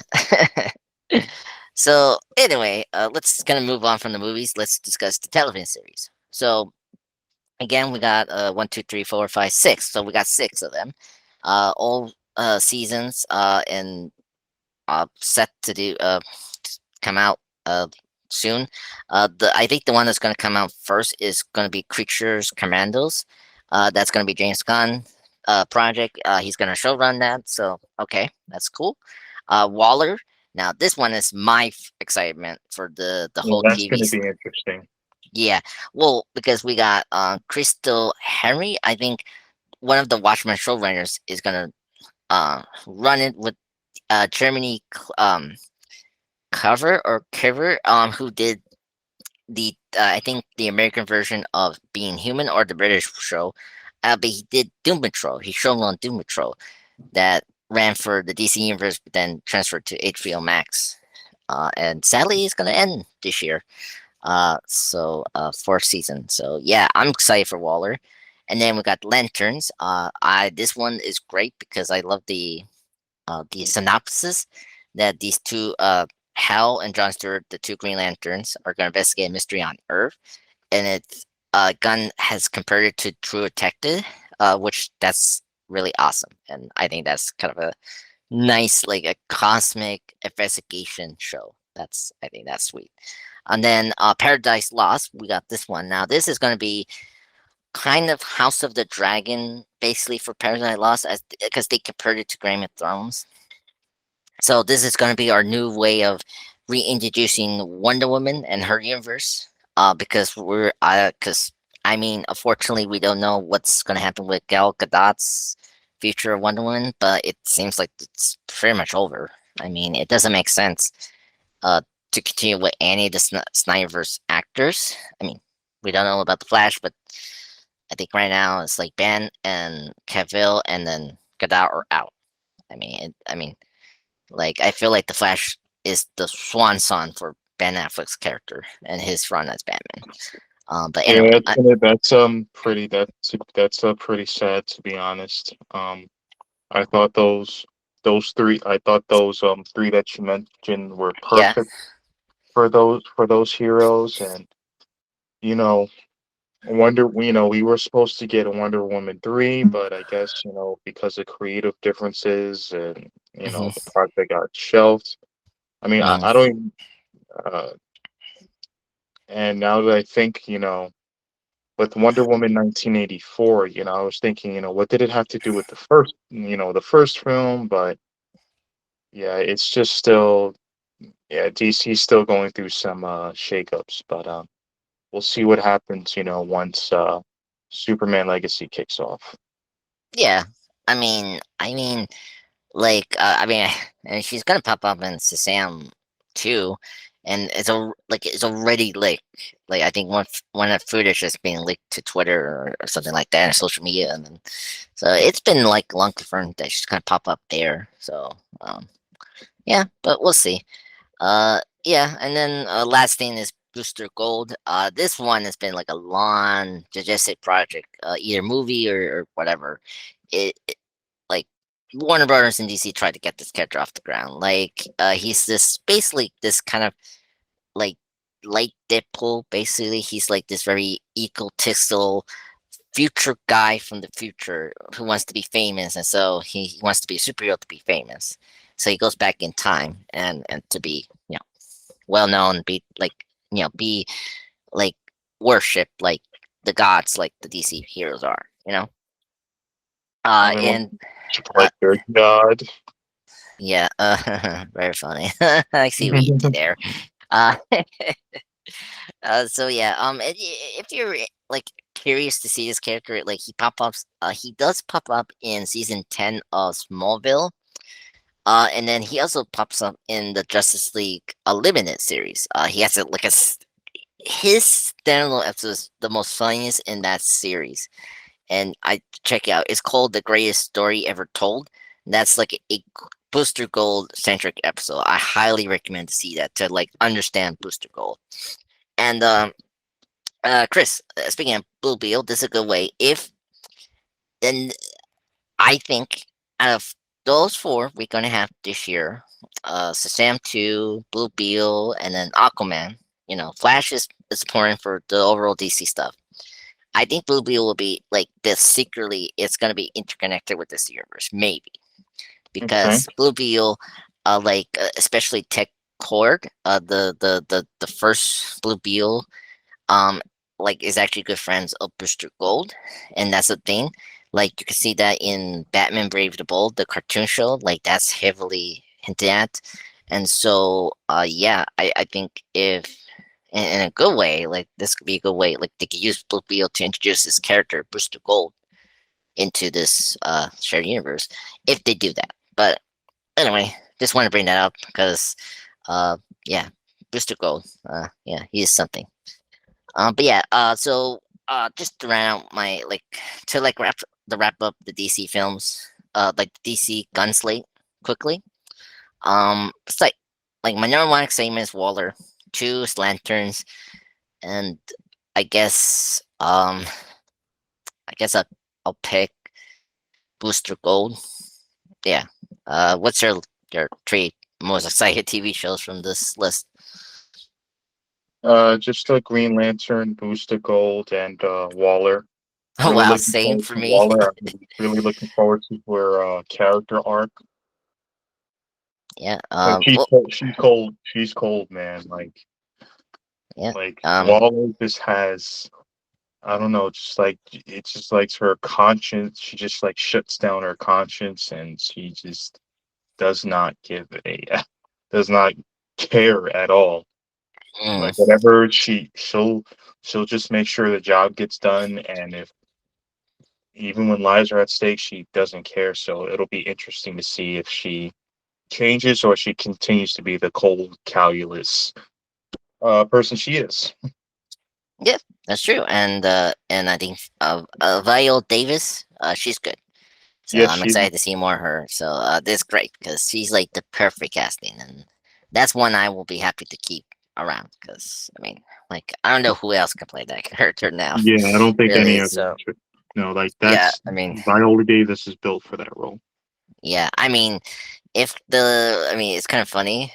So anyway, let's kind of move on from the movies. Let's discuss the television series. So again, we got one, two, three, four, five, six. So we got six of them, all seasons, and set to come out soon. The I think the one that's going to come out first is going to be Creatures Commandos. That's going to be James Gunn project. He's going to show run that. So okay, that's cool. Waller. Now this one is my excitement for the Yeah, whole that's TV. gonna be interesting. Yeah, well, because we got Crystal Henry. I think one of the Watchmen showrunners is gonna run it with Germany cover or Kiver, who did the I think the American version of Being Human or the British show. But he did Doom Patrol. He showed on Doom Patrol that ran for the DC universe, but then transferred to HBO Max. And sadly, it's gonna end this year. Fourth season. So yeah, I'm excited for Waller. And then we got Lanterns. I This one is great because I love the synopsis that these two Hal and John Stewart, the two Green Lanterns, are going to investigate a mystery on Earth, and it's Gunn has compared it to True Detective, which that's really awesome, and I think that's kind of a nice like a cosmic investigation show. That's I think that's sweet. And then Paradise Lost, we got this one. Now this is going to be kind of House of the Dragon, basically for Paradise Lost, as because they compared it to Game of Thrones. So this is going to be our new way of reintroducing Wonder Woman and her universe. Because because I mean, unfortunately, we don't know what's going to happen with Gal Gadot's future of Wonder Woman, but it seems like it's pretty much over. I mean, it doesn't make sense uh, to continue with any of the Snyderverse actors. I mean, we don't know about the Flash, but I think right now it's like Ben and Cavill, and then Gadot are out. I mean, like I feel like the Flash is the swan song for Ben Affleck's character and his run as Batman. But Yeah, anyway, that's pretty sad to be honest. I thought those three I thought those three that you mentioned were yeah, perfect for those heroes, and you know we were supposed to get a Wonder Woman 3, but I guess because of creative differences and hmm the project got shelved. I mean, I hmm don't even, uh, and now that I think with Wonder Woman 1984, I was thinking, what did it have to do with the first film? But yeah, it's just still, yeah, DC's still going through some shakeups, but we'll see what happens, once Superman Legacy kicks off. yeah. I mean, and she's gonna pop up in Sasam too, and it's already like I think one of footage is being leaked to Twitter or something like that, or social media, and then so it's been like long confirmed that she's gonna pop up there. So yeah, but we'll see. Yeah, and then last thing is Booster Gold. This one has been like a long, digested project, either movie or whatever. It like Warner Brothers and DC tried to get this character off the ground. Like, he's this basically this kind of like light Deadpool. Basically, he's like this very egotistical future guy from the future who wants to be famous, and so he wants to be a superhero to be famous. So he goes back in time and to be well known, be be like worship like the gods, like the DC heroes are. I don't know, And uh, like their god. yeah, very funny. I see what you did there. Uh, so yeah, if you're like curious to see this character, like he does pop up in season 10 of Smallville. And then he also pops up in the Justice League Limited series. He has his standalone episode is the most funniest in that series, and I check it out. It's called "The Greatest Story Ever Told." And that's like a Booster Gold centric episode. I highly recommend to see that to like understand Booster Gold. And Chris, speaking of Blue Beetle, this is a good way. If then I think out of those four we're gonna have this year, Shazam 2, Blue Beetle, and then Aquaman. Flash is important for the overall DC stuff. I think Blue Beetle will be like this secretly. It's gonna be interconnected with this universe, maybe Okay, because Blue Beetle, especially Tech Cord, the first Blue Beetle, um, is actually good friends of Booster Gold, and that's the thing. Like you can see that in Batman Brave the Bold, the cartoon show. Like that's heavily hinted at, and so yeah, I think if in a good way, like this could be a good way, like they could use Blue Beetle to introduce this character Booster Gold into this shared universe if they do that. But anyway, just want to bring that up because uh yeah, Booster Gold, yeah, he is something. But yeah, so just to round out my to wrap up the DC films, like the DC Gun Slate quickly. It's like my number one excitement is Waller, two is Lanterns, and I guess I guess I'll pick Booster Gold. Yeah. What's your three most excited TV shows from this list? just like Green Lantern, Booster Gold, and Waller. Oh Really wow, looking same forward for to me. Waller. I'm really looking forward to her character arc. Yeah. Like Well, she's cold, man. yeah. Like Um. Waller just has, I don't know, just like it's just like her conscience. She just like shuts down her conscience, and she just does not give a does not care at all. mm, Like whatever she'll just make sure the job gets done, and if even when lives are at stake, she doesn't care. So it'll be interesting to see if she changes or she continues to be the cold, calculus person she is. yeah, that's true. And I think Viola Davis, she's good. So Yes, I'm she. excited to see more of her. So this is great because she's like the perfect casting, and that's one I will be happy to keep. around because I mean, like I don't know who else can play that character now, Yeah, I don't think any really. other So actor. No, like yeah, that's I mean, Viola Davis is built for that role. yeah, I mean, if the I mean, it's kind of funny.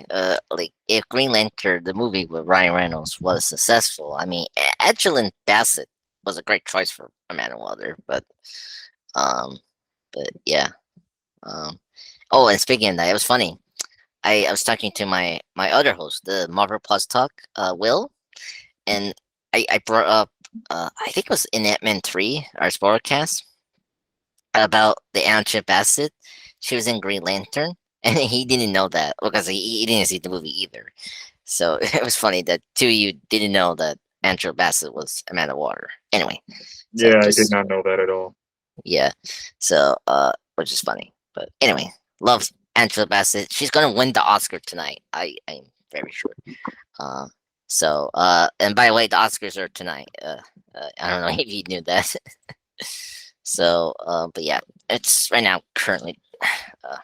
Like if Green Lantern, the movie with Ryan Reynolds, was successful, I mean, Angelin Bassett was a great choice for Amanda Waller, um, but yeah. Um, oh, and speaking of that, it was funny. I was talking to my other host, the Marvel Plus Talk, Will, and I brought up I think it was in Ant-Man 3, our sportcast, about the Angela Bassett. She was in Green Lantern, and he didn't know that because he didn't see the movie either. So it was funny that two of you didn't know that Angela Bassett was Amanda Water. Anyway, so Yeah, I did just not know that at all. yeah, so which is funny. But anyway, love Angela Bassett. She's gonna win the Oscar tonight. I'm very sure. Uh, and by the way, the Oscars are tonight. I don't know if you knew that. But yeah, it's right now currently uh,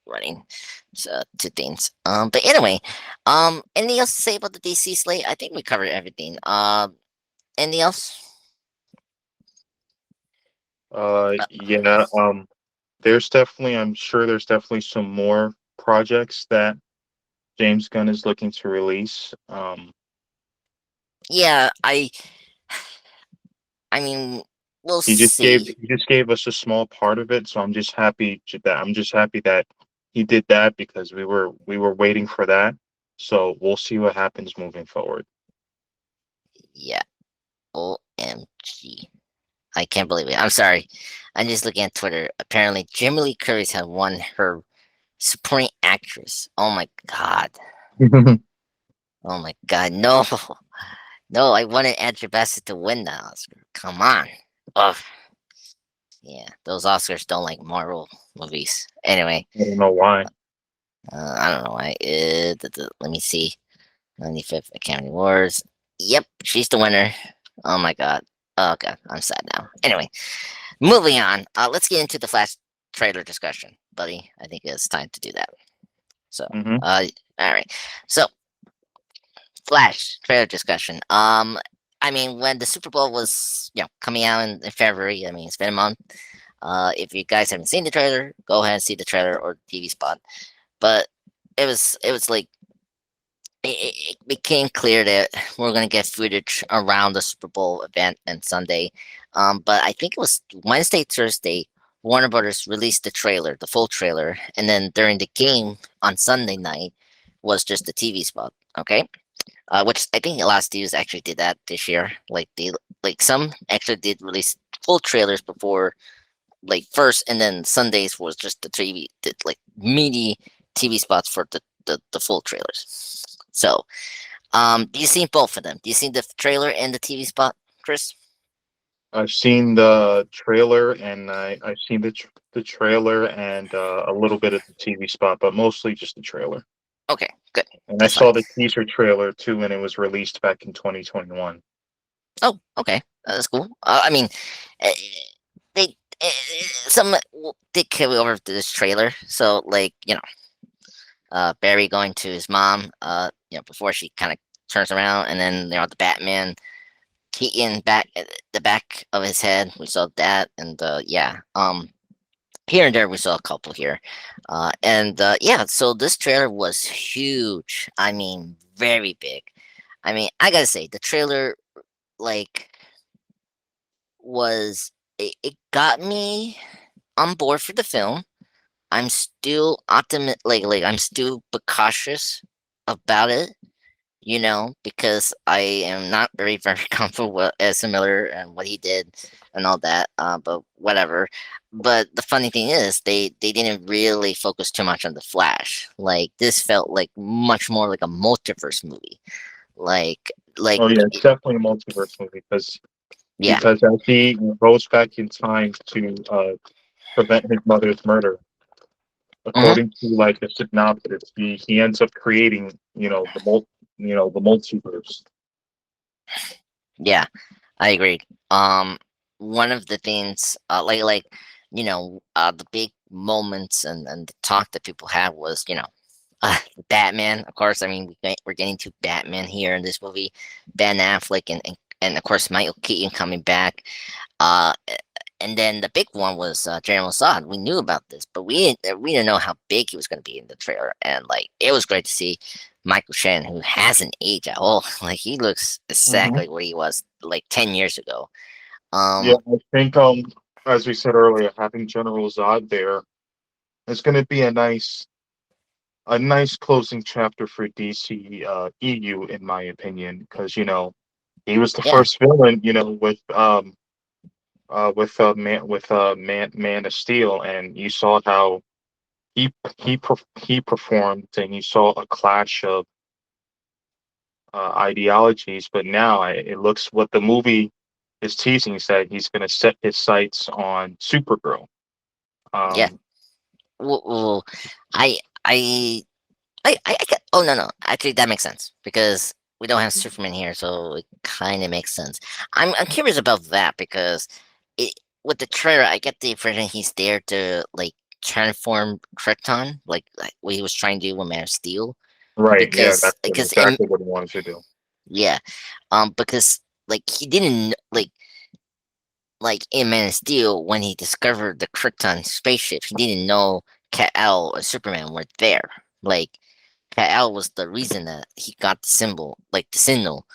running. So two things. But anyway, anything else to say about the DC slate? I think we covered everything. Anything else? Uh, Yeah, there's definitely, I'm sure there's definitely some more projects that James Gunn is looking to release. yeah, I mean, we'll see. He just gave us a small part of it, so I'm just happy that he did that because we were waiting for that. So we'll see what happens moving forward. Yeah, OMG. I can't believe it. I'm sorry. I'm just looking at Twitter. Apparently, Jamie Lee Curtis had won her supporting actress. Oh my god. Oh my god. No. No, I wanted Andrew Bassett to win that Oscar. Come on. Ugh. Yeah, those Oscars don't like Marvel movies. Anyway, I don't know why. I don't know why. Let me see. 95th Academy Awards. Yep, she's the winner. Oh my god. Oh god, I'm sad now. Anyway, moving on. Let's get into the Flash trailer discussion, buddy. I think it's time to do that. So, Hmm. uh, all right. So, Flash trailer discussion. I mean, when the Super Bowl was, coming out in February. I mean, it's been a month. If you guys haven't seen the trailer, go ahead and see the trailer or the TV spot. But it was like it became clear that we're gonna get footage around the Super Bowl event and Sunday. But I think it was Wednesday, Thursday. Warner Brothers released the trailer, the full trailer, and then during the game on Sunday night was just the TV spot. Okay, which I think a lot of studios actually did that this year. Like some actually did release full trailers before like first, and then Sundays was just the TV, like mini TV spots for the full trailers. So, do you see both of them? Do you see the trailer and the TV spot, Chris? I've seen the trailer and I've seen the trailer and a little bit of the TV spot, but mostly just the trailer. Okay, good. And I That's fine. saw the teaser trailer too when it was released back in 2021. Oh, okay, that's cool. I mean, uh, they some did carry over to this trailer. So, like, Barry going to his mom, before she kind of turns around, and then the Batman Keaton back at the back of his head. We saw that, and yeah, here and there we saw a couple here, and yeah. So this trailer was huge. I mean, very big. I mean, I gotta say, the trailer like it got me on board for the film. I'm still optimistic, like I'm still cautious about it, because I am not very comfortable with Ezra Miller and what he did and all that. But whatever. But the funny thing is, they didn't really focus too much on the Flash. Like this felt like much more like a multiverse movie. Like Oh yeah, it's definitely a multiverse movie yeah. because as he goes back in time to prevent his mother's murder, Hmm. according to like the synopsis, he ends up creating the multiverse. Yeah, I agreed. One of the things, the big moments and the talk that people had was, Batman, of course. I mean, we're getting to Batman here in this movie. Ben Affleck and of course Michael Keaton coming back. Uh, and then the big one was Jeremy Mossad. We knew about this, but we didn't know how big he was going to be in the trailer. And like, it was great to see Michael Shannon, who hasn't aged at all. Like, he looks Hmm. exactly what he was like 10 years ago. Yeah, Um, I think as we said earlier, having General Zod there is going to be a nice closing chapter for DC EU, in my opinion, because he was the yeah, first villain, Man of Steel, and you saw how he performed, and you saw a clash of ideologies. But now it looks what the movie is teasing is that he's going to set his sights on Supergirl. yeah. Um, Well, I, I I get. Oh no, no. Actually, that makes sense because we don't have Superman here, so it kind of makes sense. I'm curious about that because it with the trailer, I get the impression he's there to like transform Krypton, like what he was trying to do with Man of Steel. right, yeah, Because that's because in exactly what he wanted to do. yeah, because like he didn't like in Man of Steel when he discovered the Krypton spaceship, he didn't know Kal or Superman were there. Like Kal was the reason that he got the symbol, like the signal,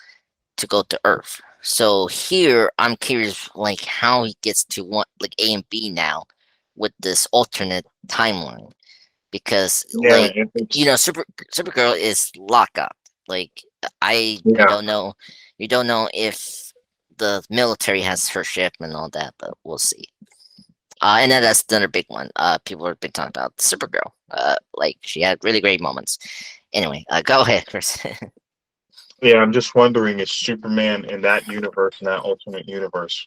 to go to Earth. So here, I'm curious, like how he gets to one, like A and B now, with this alternate timeline. Because, Yeah, like, Supergirl is locked up. Like, we yeah. don't know, we don't know if the military has her ship and all that, but we'll see. And then that's another big one. People have been talking about Supergirl. Like she had really great moments. Anyway, go ahead, Chris. Yeah, I'm just wondering if Superman in that universe, in that alternate universe,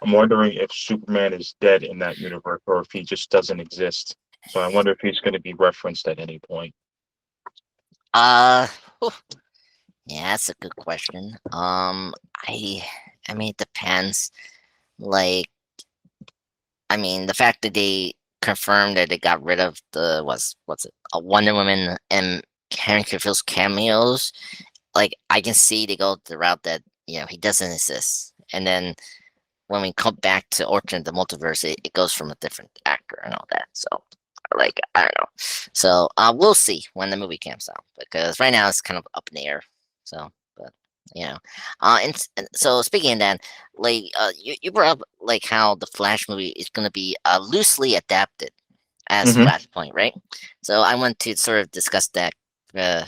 I'm wondering if Superman is dead in that universe or if he just doesn't exist. So I wonder if he's going to be referenced at any point. uh, whew, yeah, that's a good question. I, I mean, it depends. Like, I mean, the fact that they confirmed that they got rid of the what's it, Wonder Woman and Henry Cavill's cameos. Like, I can see they go the route that he doesn't exist, and then when we come back to Origin the Multiverse, it goes from a different actor and all that. So, like, I don't know. So, we'll see when the movie comes out because right now it's kind of up in the air. So, but you know, and so speaking of that, like, you brought up like how the Flash movie is going to be loosely adapted as Hmm. Flashpoint, right? So, I want to sort of discuss that uh,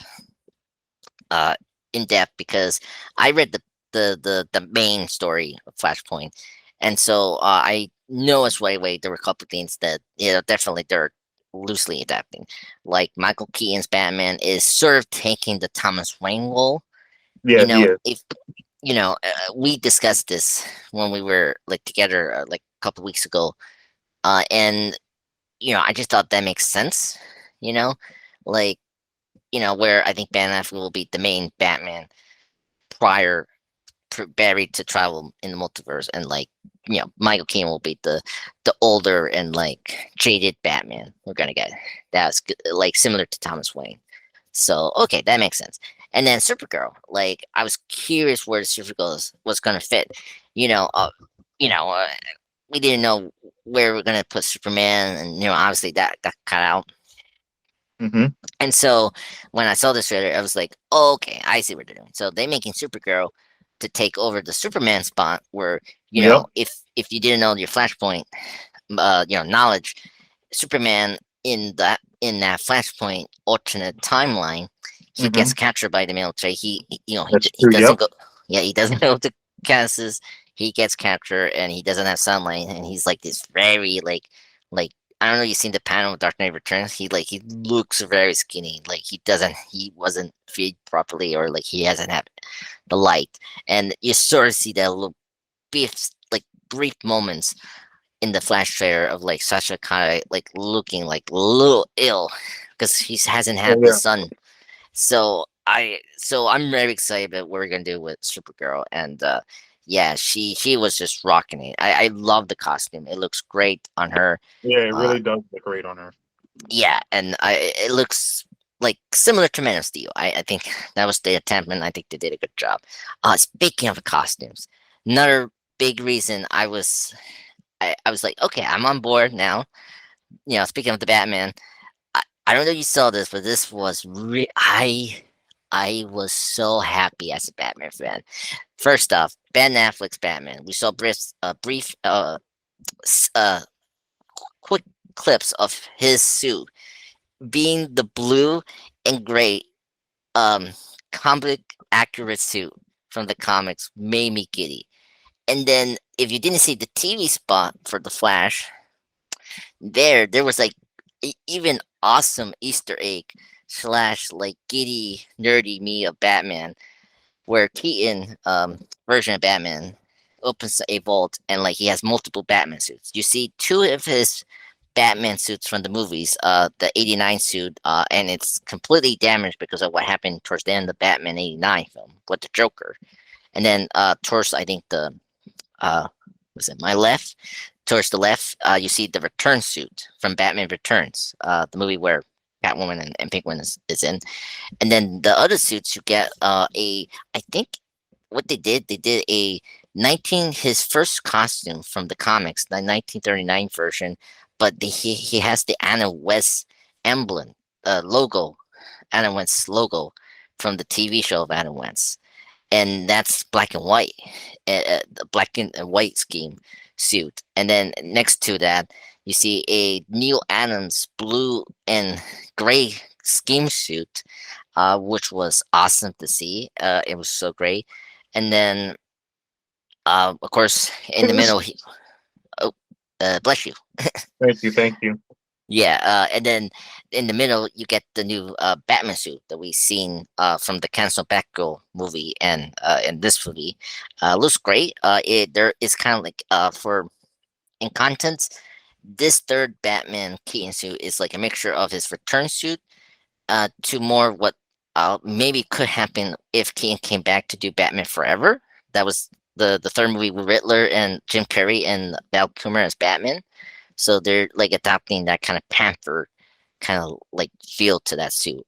uh, in depth because I read the main story of Flashpoint, and so I know it's right away there were a couple things that definitely they're loosely adapting. Like Michael Keaton's Batman is sort of taking the Thomas Wayne role. Yeah, he is. If we discussed this when we were like together like a couple weeks ago, and I just thought that makes sense. You know, like where I think Ben Affleck will be the main Batman prior Barry to travel in the multiverse, and like Michael Keaton will be the older and like jaded Batman we're gonna get. That's like similar to Thomas Wayne. So okay, that makes sense. And then Supergirl, like I was curious where Supergirl was gonna fit. You know, uh, you know, uh, we didn't know where we're gonna put Superman, and obviously that got cut out. Hmm. And so when I saw this trailer, I was like, oh, okay, I see what they're doing. So they're making Supergirl to take over the Superman spot where, Yep. if you didn't know your Flashpoint knowledge, Superman in that Flashpoint alternate timeline, he gets Hmm. captured by the military. That's He true. doesn't Yep. go yeah, he doesn't go to Kansas. He gets captured and he doesn't have sunlight and he's like this very like I don't know. You seen the panel of Dark Knight Returns? He looks very skinny. Like he wasn't fed properly, or like he hasn't had the light. And you sort of see that little brief moments in the Flash trailer of like Sasha kind of like looking like a little ill because he hasn't Oh, had the yeah. sun. So I'm very excited about what we're gonna do with Supergirl, and yeah, she was just rocking it. I love the costume. It looks great on her. Yeah, it Uh, really does look great on her. yeah, and it looks like similar to Man of Steel. I think that was the attempt, and I think they did a good job. Speaking of the costumes, another big reason I was like, okay, I'm on board now. Speaking of the Batman, I don't know if you saw this, but this was I was so happy as a Batman fan. First off, Ben Affleck's Batman. We saw brief, s- uh, quick clips of his suit being the blue and gray, um, comic accurate suit from the comics made me giddy. And then, if you didn't see the TV spot for the Flash, there was like even awesome Easter egg slash like giddy nerdy me of Batman, where Keaton version of Batman opens a vault and like he has multiple Batman suits. You see two of his Batman suits from the movies, the '89 suit, and it's completely damaged because of what happened towards the end of the Batman '89 film with the Joker. And then towards I think the was it my left? Towards the left, you see the return suit from Batman Returns, the movie where Catwoman and Penguin is in. And then the other suits you get I think what they did a 19 his first costume from the comics, the 1939 version, but he has the Anna West emblem, logo, Anna West logo from the TV show of Anna West, and that's black and white, the black and white scheme suit. And then next to that, you see a Neil Adams blue and gray scheme suit, which was awesome to see. It was so great. And then, of course, in the middle, oh, bless you. Thank you, thank you. Yeah, and then in the middle, you get the new Batman suit that we've seen from the Cancel Batgirl movie and in this movie. Looks great. It there is kind of like for in contents, this third Batman Keaton suit is like a mixture of his return suit to more what maybe could happen if Keaton came back to do Batman Forever. That was the third movie with Riddler and Jim Carrey and Val Kilmer as Batman. So they're like adopting that kind of panther kind of like feel to that suit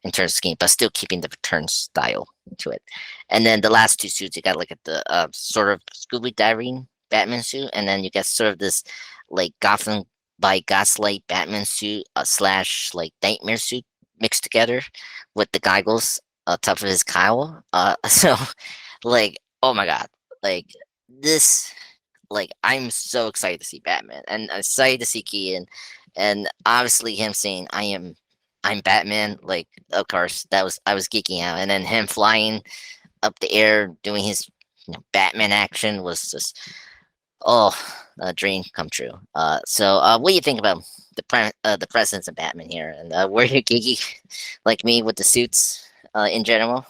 in terms of scheme, but still keeping the return style to it. And then the last two suits, you got like the sort of Scooby Diary Batman suit, and then you get sort of this like Gotham by Gaslight Batman suit slash like nightmare suit mixed together with the goggles on top of his cowl. So like, oh my god, like this I'm so excited to see Batman and I'm excited to see Keaton, and obviously him saying I'm Batman. Like, of course, that was I was geeking out, and then him flying up the air doing his Batman action was just oh a dream come true. What do you think about the presence of Batman here, and were you geeky like me with the suits in general?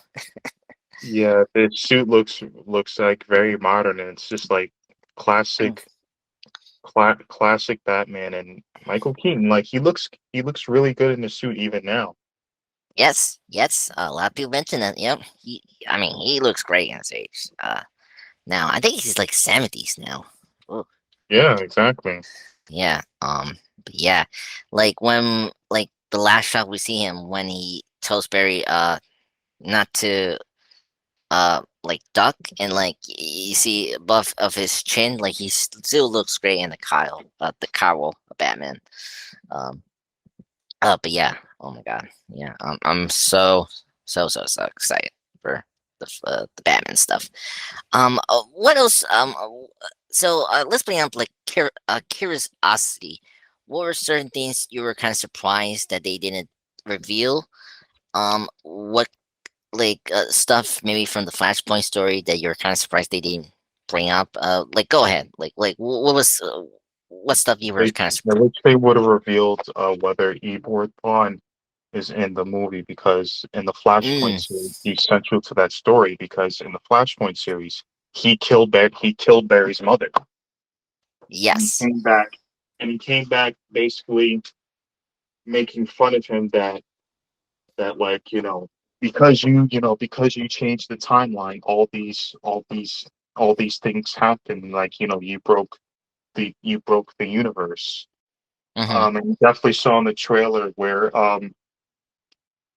Yeah, the suit looks like very modern, and it's just like Mm. classic, classic Batman and Michael Keaton. Like he looks really good in the suit even now. Yes, yes, a lot of people mention that. Yep, I mean, he looks great in his age. Now I think he's like 70s now. Ooh, Yeah, exactly. yeah. But yeah, like when like the last shot we see him when he tells Barry not to like duck, and like you see above of his chin, like he still looks great in the cowl of Batman. Um, but yeah, oh my god, yeah, I'm so excited for the Batman stuff. What else? Let's bring up like curiosity. What were certain things you were kind of surprised that they didn't reveal? What like stuff maybe from the Flashpoint story that you're kind of surprised they didn't bring up? Like go ahead. What was what stuff you were They, kind of I surprised? wish they would have revealed whether Ebor Thawne is in the movie because in the Flashpoint Mm, series he's central to that story because in the Flashpoint series he killed Barry's mother and he yes. came back and he came back basically making fun of him that like because you changed the timeline all these things happen like you broke the universe. Mm-hmm. And you definitely saw in the trailer where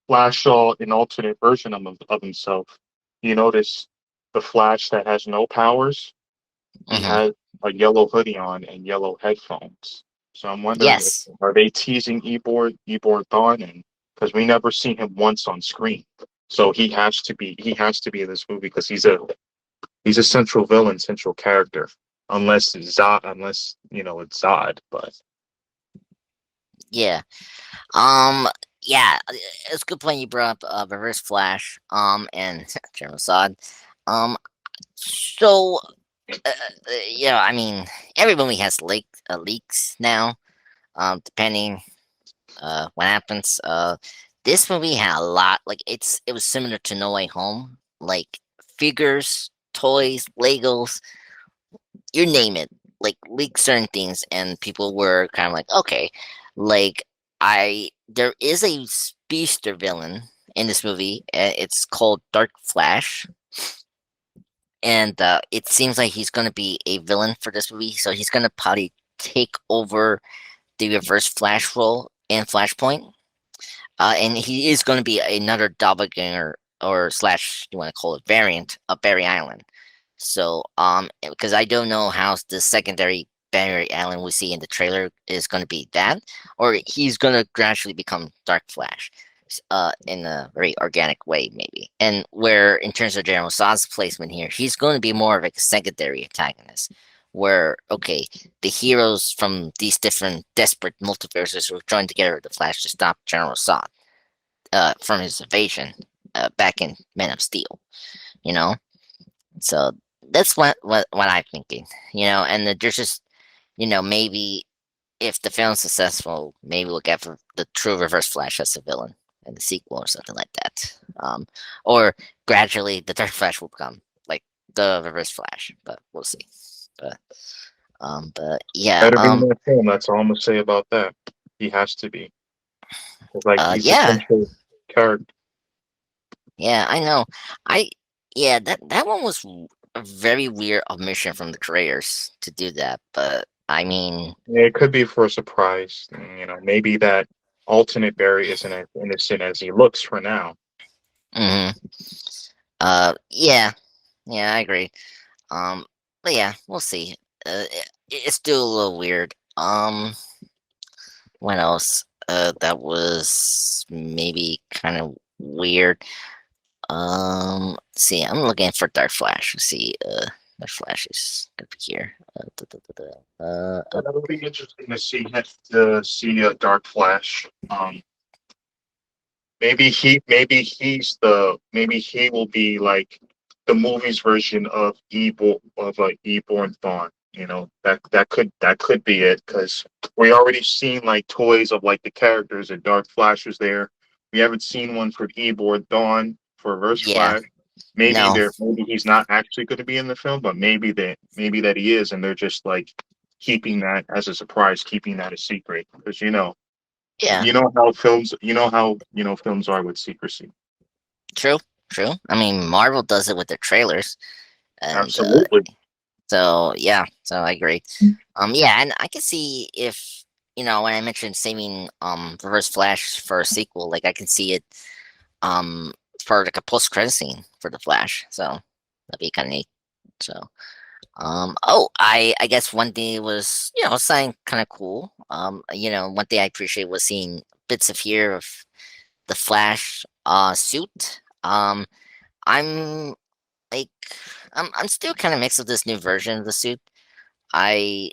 Flash saw an alternate version of himself. You notice the Flash that has no powers, he Hmm. has a yellow hoodie on and yellow headphones. So I'm wondering if Yes. are they teasing Eborn Thawne, and because we never seen him once on screen. So he has to be in this movie because he's a central villain, central character. Unless it's Zod, but Yeah. Um. Yeah. It's a good point you brought up. Reverse Flash. And General Sod. So. Yeah. I mean, every movie has leaks now. Depending what happens. This movie had a lot. Like it was similar to No Way Home. Like figures, toys, Legos, you name it. Like leak certain things, and people were kind of like, okay, like I there is a speedster villain in this movie. It's called Dark Flash, and it seems like he's going to be a villain for this movie. So he's going to probably take over the Reverse Flash role in Flashpoint. And he is going to be another doppelganger or slash you want to call it variant of Barry Allen. So because I don't know how the secondary Barry Allen we see in the trailer is going to be that, or he's going to gradually become Dark Flash, in a very organic way maybe. And where in terms of General Zod's placement here, he's going to be more of a secondary antagonist. Where okay, the heroes from these different desperate multiverses will join together with the Flash to stop General Zod from his evasion back in Man of Steel. You know, so that's what I'm thinking. And there's just maybe if the film's successful, maybe we'll get the true Reverse Flash as a villain in the sequel or something like that. Or gradually the Dark Flash will become like the Reverse Flash, but we'll see. But but yeah, better be in that film. That's all I'm gonna say about that. He has to be. 'Cause, like he's a yeah, central character. yeah, I know. I Yeah, that one was a very weird omission from the creators to do that, but I mean, Yeah, it could be for a surprise. Maybe that alternate Barry isn't as innocent as he looks for now. mhm. Yeah, yeah, I agree. Um, but yeah, we'll see. It's still a little weird. What else? That was maybe kind of weird. See, I'm looking for Dark Flash. Let's see, Dark Flash is gonna be here. That'll be interesting to see a Dark Flash. Maybe he will be like the movie's version of Eborn Thawne. That could be it because we already seen like toys of like the characters and Dark Flash was there. We haven't seen one for Eborn Thawne for Reverse Yeah, Flash. Maybe no, maybe he's not actually going to be in the film, but maybe that he is, and they're just like keeping that as a surprise, keeping that a secret because yeah, you know how films are with secrecy. true, true. I mean, Marvel does it with their trailers, and Absolutely. so yeah, so I agree. Yeah, and I can see if when I mentioned saving Reverse Flash for a sequel, like I can see it um for like a post credit scene for the Flash. So that'd be kind of neat. So oh, I guess one thing was something kind of cool. One thing I appreciate was seeing bits of here of the Flash suit. I'm like I'm still kind of mixed with this new version of the suit. I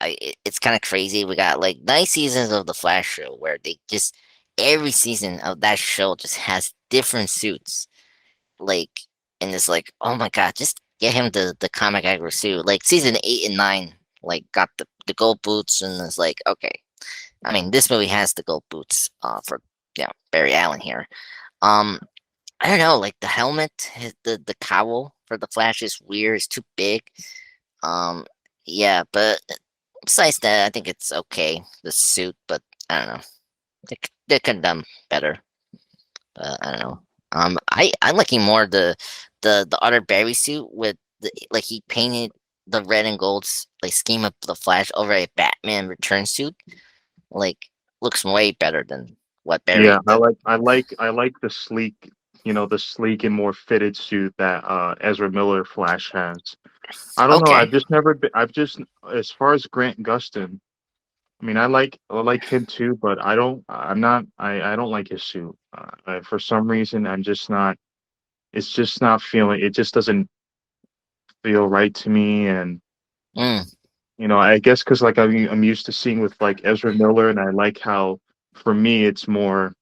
it's kind of crazy. We got like 9 seasons of the Flash show where they just every season of that show just has different suits. Like, and it's like, oh my god, just get him the comic accurate suit. Like season 8 and 9, like got the gold boots, and it's like, okay. I mean, this movie has the gold boots for Barry Allen here. Um, I don't know, like the helmet, the cowl for the Flash is weird. It's too big. Um, yeah, but besides that, I think it's okay. The suit, but I don't know. They could have done better. But I don't know. I'm liking more the other Barry suit with like he painted the red and gold like scheme of the Flash over a Batman Return suit. Like looks way better than what Yeah, Barry the I like the sleek, the sleek and more fitted suit that Ezra Miller Flash has. I don't know. okay. I've just never been. I've just as far as Grant Gustin. I mean, I like him too, but I don't. I'm not. I don't like his suit. For some reason, I'm just not. It's just not feeling. It just doesn't feel right to me, and Mm. I guess because like I'm used to seeing with like Ezra Miller, and I like how for me it's more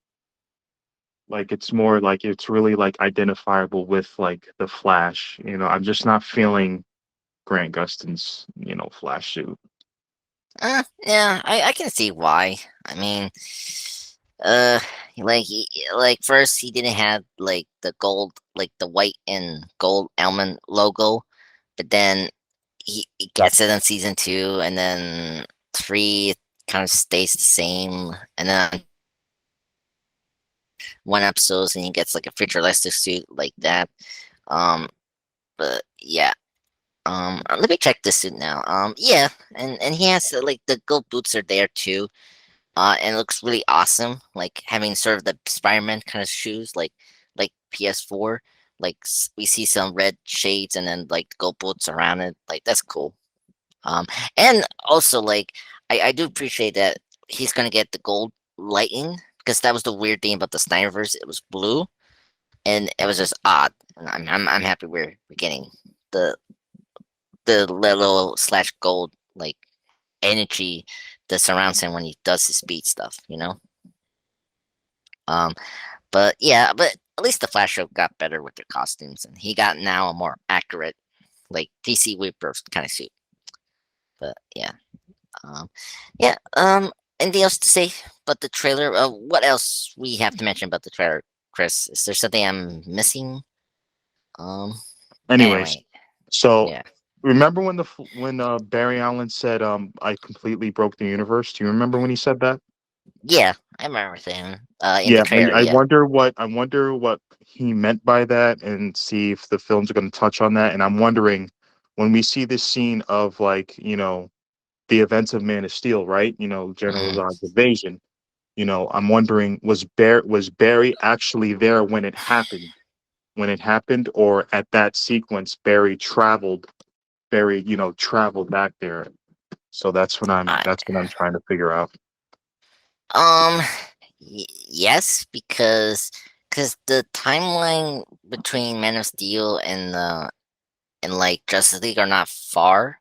like it's really like identifiable with like the Flash. I'm just not feeling Grant Gustin's Flash suit. Yeah, I can see why. I mean, uh, like first he didn't have like the gold, like the white and gold almond logo, but then he gets it in season two, and then three kind of stays the same, and then one episode and he gets like a futuristic suit like that. Um, but yeah. Let me check this suit now. Yeah, and he has like the gold boots are there too. And it looks really awesome. Like having sort of the Spider-Man kind of shoes, like PS4. Like we see some red shades and then like gold boots around it. Like that's cool. Um, and also like I do appreciate that he's gonna get the gold lighting because that was the weird thing about the Snyderverse. It was blue and it was just odd. And I'm happy we're getting the the little slash gold like energy that surrounds him when he does his speed stuff. Um, but yeah, but at least the Flash show got better with their costumes, and he got now a more accurate, like DC Weeper kind of suit. But yeah, um, yeah. Anything else to say about the trailer? What else we have to mention about the trailer, Chris? Is there something I'm missing? Um. Anyways, Anyway, so yeah, remember when Barry Allen said I completely broke the universe? Do you remember when he said that? yeah. I remember saying in the Yeah, trailer. I Yeah, wonder what he meant by that, and see if the films are going to touch on that. And I'm wondering when we see this scene of like the events of Man of Steel, right? General mhm. Zod's invasion. I'm wondering was Barry actually there when it happened? When it happened, or at that sequence, Barry traveled back there. So I that's what I'm trying to figure out. Um, yes, because the timeline between Man of Steel and like Justice League are not far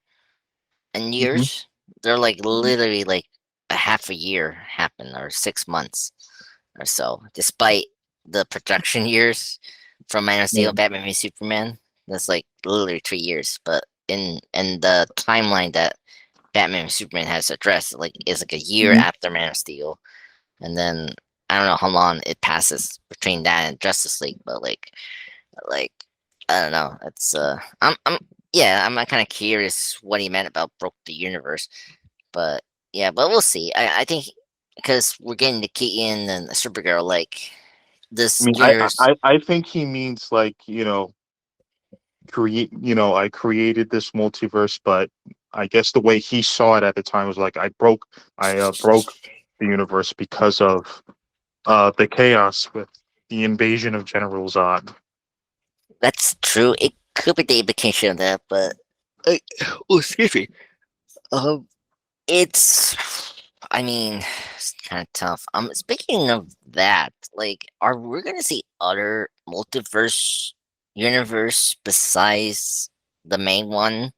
in Hmm. years. They're like literally like a half a year happen or 6 months or so. Despite the production years from Man of Steel, Yeah. Batman v Superman, that's like literally 3 years. But in the timeline that Batman v Superman has addressed, like is like a year Hmm. after Man of Steel and then I don't know how long it passes between that and Justice League, but like I don't know. It's I'm yeah, I'm kind of curious what he meant about broke the universe, but yeah, but we'll see. I think because we're getting the Keaton and the Supergirl, like I this mean, universe. I think he means like create. I created this multiverse, but I guess the way he saw it at the time was like I broke the universe because of the chaos with the invasion of General Zod. That's true. It could be the implication of that, but uh, oh, excuse me. Um, It's I mean, it's kind of tough. Speaking of that, like, are we gonna see other multiverse universe besides the main one?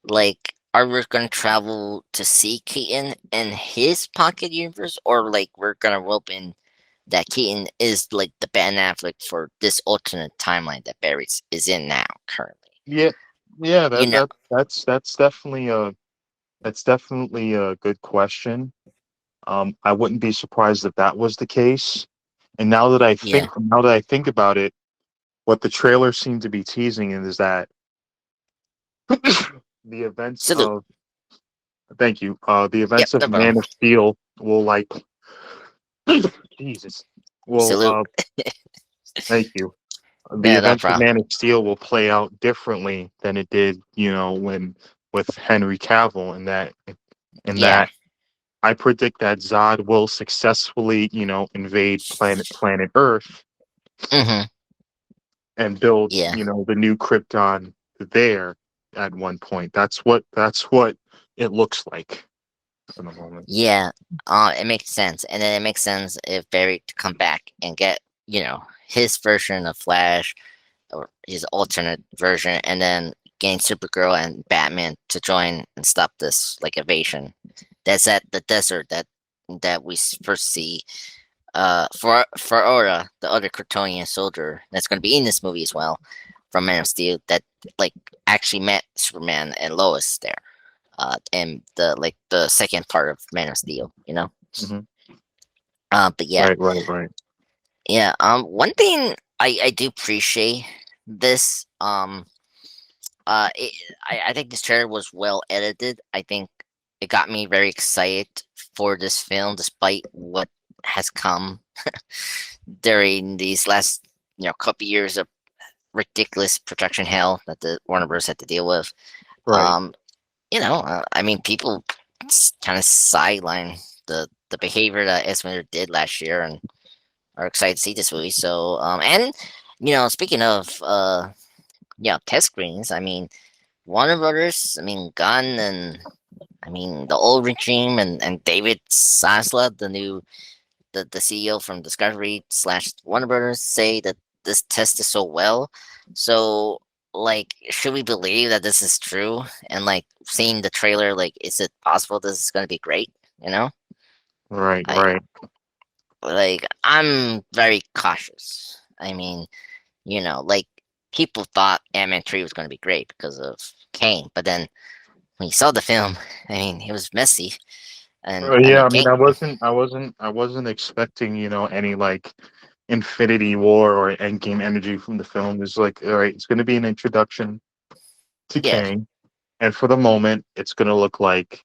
Like, are we gonna travel to see Keaton in his pocket universe, or like we're gonna rope in that Keaton is like the Ben Affleck for this alternate timeline that Barry is in now currently? Yeah, yeah, You know, that's definitely a good question. I wouldn't be surprised if that was the case. And yeah. now that I think about it, what the trailer seemed to be teasing is that the events Salute. of thank you, the Yep, events of no problem. Man of Steel will like Jesus will Salute. thank you. The Yeah, no events of problem. Man of Steel will play out differently than it did, when with Henry Cavill in Yeah. that I predict that Zod will successfully, invade planet Earth Mm-hmm. and build, Yeah. the new Krypton there at one point. That's what it looks like for the moment. Yeah. It makes sense, and then it makes sense if Barry to come back and get his version of Flash or his alternate version, and then getting Supergirl and Batman to join and stop this like invasion. That's at the desert that we first see. For Aura, the other Kryptonian soldier that's going to be in this movie as well, from Man of Steel, that like actually met Superman and Lois there. In the second part of Man of Steel, you know. Hmm. But yeah, Right, right, right, yeah. One thing I do appreciate this. It, I think this trailer was well edited. I think it got me very excited for this film, despite what has come during these last couple years of ridiculous production hell that the Warner Bros. Had to deal with. right, Um, I mean, people kind of sideline the behavior that Esmer did last year, and are excited to see this movie. So, and speaking of test screens, I mean, Warner Brothers, I mean, Gunn, and I mean the old regime, and David Zaslav, the CEO from Discovery slash Warner Brothers, say that this tested so well. So, like, should we believe that this is true? And like seeing the trailer, like, is it possible this is going to be great? You know, right, I right, I'm very cautious. I mean, like people thought Ant-Man 3 was going to be great because of Kane, but then when you saw the film, I mean, it was messy, and I Yeah, mean, I mean, Kane, I wasn't expecting, any like Infinity War or Endgame energy from the film. It's like, all right, it's going to be an introduction to yeah, Kang, and for the moment, it's going to look like,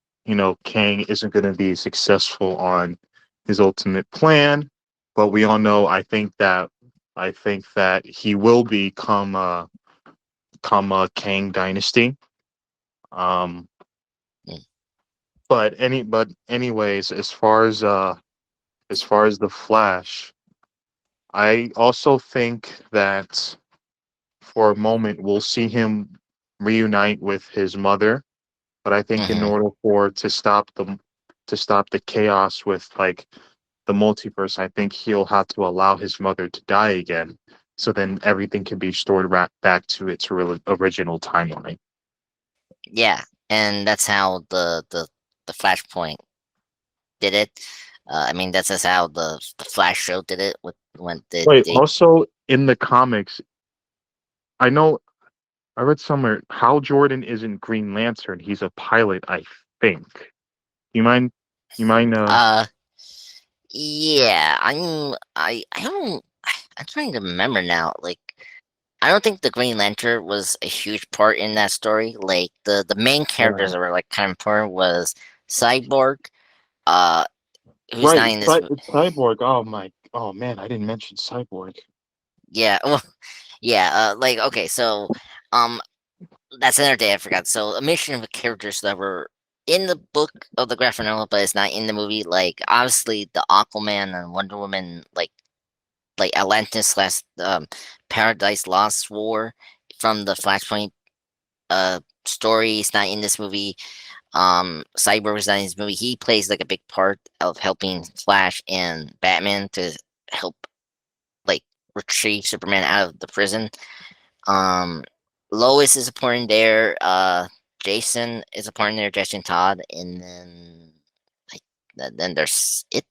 Kang isn't going to be successful on his ultimate plan, but we all know, I think that he will become come a Kang dynasty. Um, mm, but anyways, as far as the Flash, I also think that for a moment we'll see him reunite with his mother, but I think in hmm order for to stop the chaos with like the multiverse, I think he'll have to allow his mother to die again, so then everything can be stored back to its original timeline. yeah, and that's how the Flashpoint did it. I mean, that's just how the Flash show did it with when Wait, they also in the comics, I know I read somewhere Hal Jordan isn't Green Lantern. He's a pilot, I think. You mind? You mind? uh yeah, I don't I'm trying to remember now. Like, I don't think the Green Lantern was a huge part in that story. Like the main characters Uh, that were like kind of important was Cyborg, uh, who's right, not in this. Cyborg. Oh my. Oh man, I didn't mention Cyborg. Yeah, well, yeah. Like okay, so um, that's another day I forgot. So a mission of the characters that were in the book of the graphic novel, but it's not in the movie. Like obviously the Aquaman and Wonder Woman, like Atlantis slash Paradise Lost War from the Flashpoint story is not in this movie. Cyborg is not in this movie. He plays like a big part of helping Flash and Batman to help like retrieve Superman out of the prison. Um, Lois is a part in there. Jason is a part in there. Jason Todd, and then like then there's it.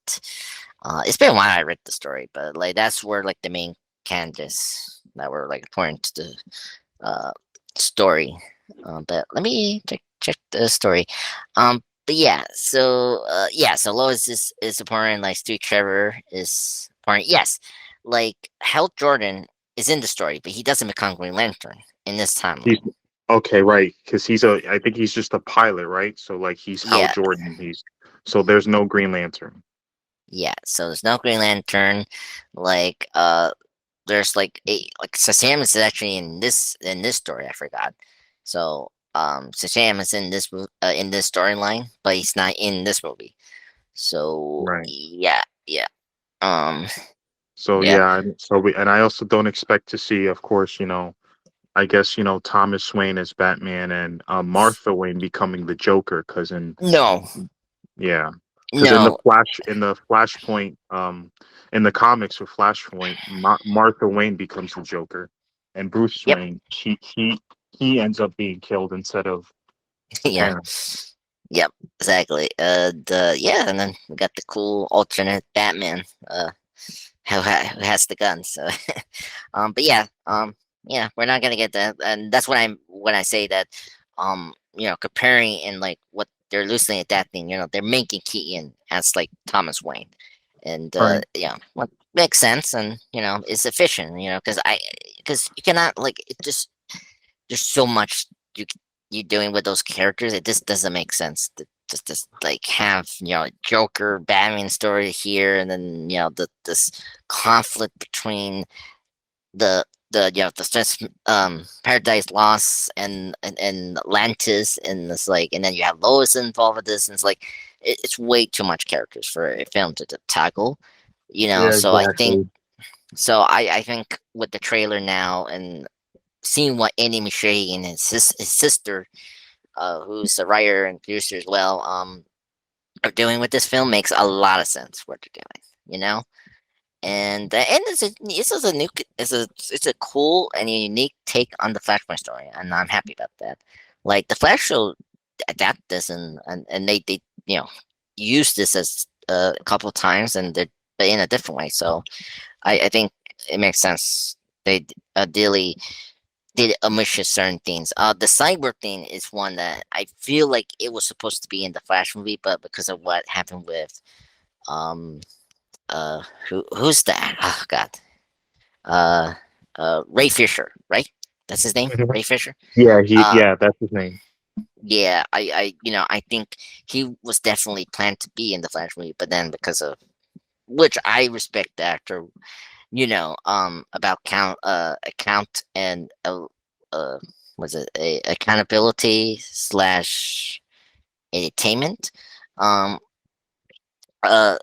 It's been a while I read the story, but like that's where like the main candidates that were like important to the story. But let me check the story. But so Lois is important. Like Stu Trevor is important. Yes, like Hal Jordan is in the story, but he doesn't become Green Lantern in this He's timeline. okay, right? Because I think he's just a pilot, right? So like he's Hal Yeah, Jordan. So there's no Green Lantern. yeah. So there's no Green Lantern. Like there's like Shazam is actually in this story. I forgot. So Shazam is in this storyline, but he's not in this movie. So Right. yeah, yeah. Um, So yeah. yeah, and I also don't expect to see, of course, I guess, Thomas Wayne as Batman and Martha Wayne becoming the Joker, because No, yeah, because no. In the Flashpoint, in the comics with Flashpoint, Martha Wayne becomes the Joker, and Bruce Yep. Wayne, he ends up being killed instead of the Yeah. parents. Yep. Exactly. And then we got the cool alternate Batman. Who has the gun. So, but yeah, we're not gonna get that, and that's when I say that, comparing and like what they're loosely adapting, they're making Keaton as like Thomas Wayne, and Right. yeah, what makes sense, and it's efficient, because you cannot like it just there's so much you you doing with those characters. It just doesn't make sense to just like have Joker Batman story here, and then this conflict between the Paradise Lost and Atlantis, and it's like, and then you have Lois involved with this, and it's like it's way too much characters for a film to tackle. Yeah, So exactly. I think with the trailer now and seeing what Andy Muschietti and his sister, who's a writer and producer as well, are doing with this film makes a lot of sense what they're doing. And this is a new it's a cool and unique take on the Flashpoint story, and I'm happy about that. Like the Flash show adapt this, and they use this as a couple of times, and they're but in a different way. So I think it makes sense. They ideally did omission certain things. The cyber thing is one that I feel like it was supposed to be in the Flash movie, but because of what happened with um who's that? Oh God, uh Ray Fisher, right? That's his name, Mhm. Ray Fisher. Uh, Yeah, that's his name. yeah, I think he was definitely planned to be in the Flash movie, but then because of which I respect the actor, about account and uh was it a accountability slash entertainment, um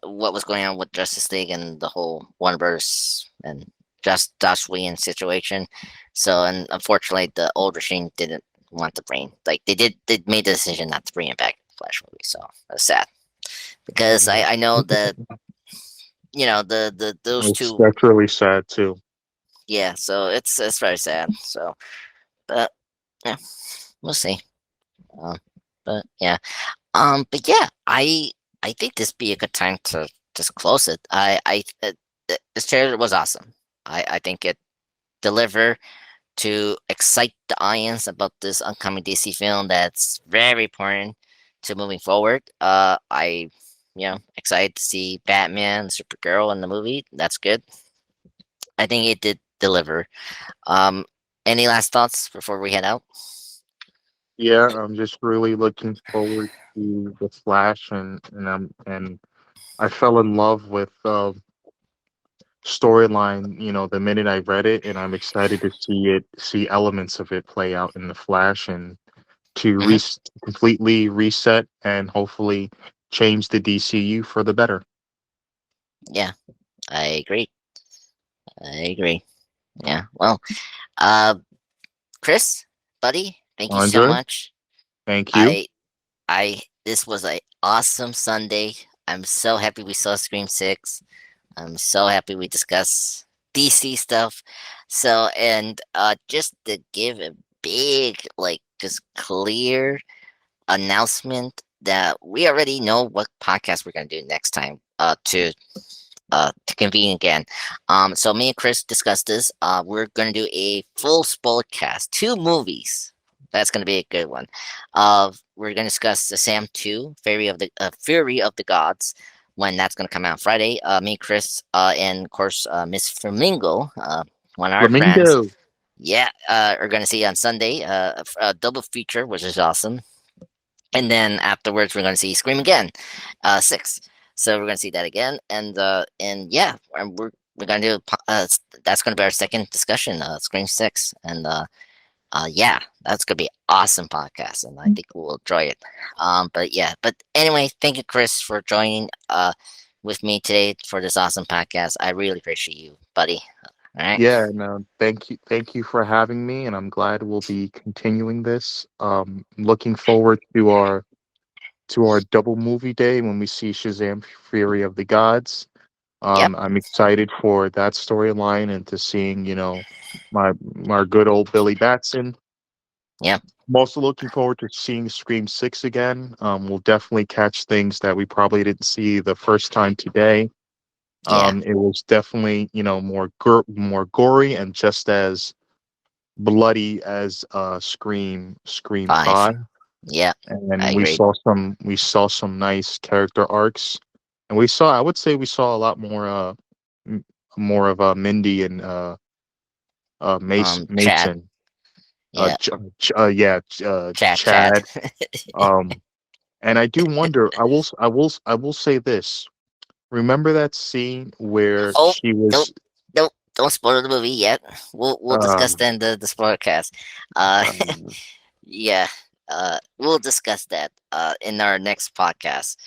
what was going on with Justice League and the whole Warner Bros. And just Joss Whedon situation. So, and unfortunately, the old regime didn't want to bring like they made the decision not to bring it back in the Flash movie. So that's sad because Yeah. I know that the those two, That's really sad too. yeah. So it's very sad. So, but yeah, we'll see. Um, but yeah, but yeah, I think this be a good time to just close it. This trailer was awesome. I think it delivered to excite the audience about this upcoming DC film that's very important to moving forward. I excited to see Batman, Supergirl in the movie. That's good. I think it did deliver. Um, any last thoughts before we head out? Yeah, I'm just really looking forward to the Flash, and I fell in love with storyline, the minute I read it, and I'm excited to see elements of it play out in the Flash, and to Hmm. completely reset and hopefully change the DCU for the better. Yeah, I agree. I agree. Yeah. Well, uh, Chris, buddy, thank you so Andre, much. thank you. I this was a awesome Sunday. I'm so happy we saw Scream 6. I'm so happy we discussed DC stuff. So, and just to give a big, like, just clear announcement that we already know what podcast we're gonna do next time. To convene again. So me and Chris discussed this. We're gonna do a full spoiler cast, two movies. That's gonna be a good one. We're gonna discuss the Sam 2, Fury of the Gods, when that's gonna come out Friday. Me, Chris, and of course Miss Flamingo, one of our friends. Flamingo. Yeah, are gonna see on Sunday. A double feature, which is awesome. And then afterwards, we're going to see Scream again, six. So we're going to see that again, and yeah, we're going to do that's going to be our second discussion, Scream 6, and Yeah, that's gonna be awesome podcast, and I think we'll enjoy it. But yeah, but anyway, thank you, Chris, for joining with me today for this awesome podcast. I really appreciate you, buddy. All right. Yeah, no, thank you for having me, and I'm glad we'll be continuing this. Looking forward to our double movie day when we see Shazam: Fury of the Gods. Yep. I'm excited for that storyline and to seeing, my our good old Billy Batson. Yep. I'm also looking forward to seeing Scream 6 again. We'll definitely catch things that we probably didn't see the first time today. Yeah. It was definitely, more gory and just as bloody as Scream Five. 5. Yep. And I then agree. we saw some nice character arcs. And I would say we saw a lot more m- more of Mindy and Chad. Mason. Yeah. Chad. Chad. Um and I do wonder, I will say this. Remember that scene where Oh, she don't was don't spoil the movie yet. We'll discuss um then the spoilercast. Uh, um, yeah. We'll discuss that in our next podcast.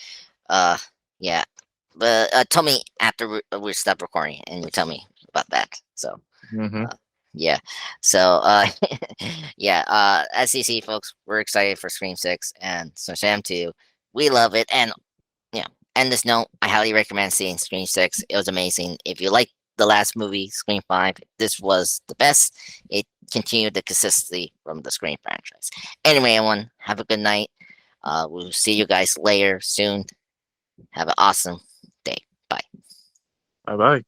Uh, yeah. But tell me after we stop recording, and you tell me about that. So, mhm. uh, yeah. So, yeah. As you see, folks, we're excited for Scream 6 and so Sham 2. We love it, and yeah. And this note, I highly recommend seeing Scream 6. It was amazing. If you like the last movie, Scream 5, this was the best. It continued the consistency from the Scream franchise. Anyway, everyone, have a good night. We'll see you guys later soon. Have an awesome day. Bye. Bye bye.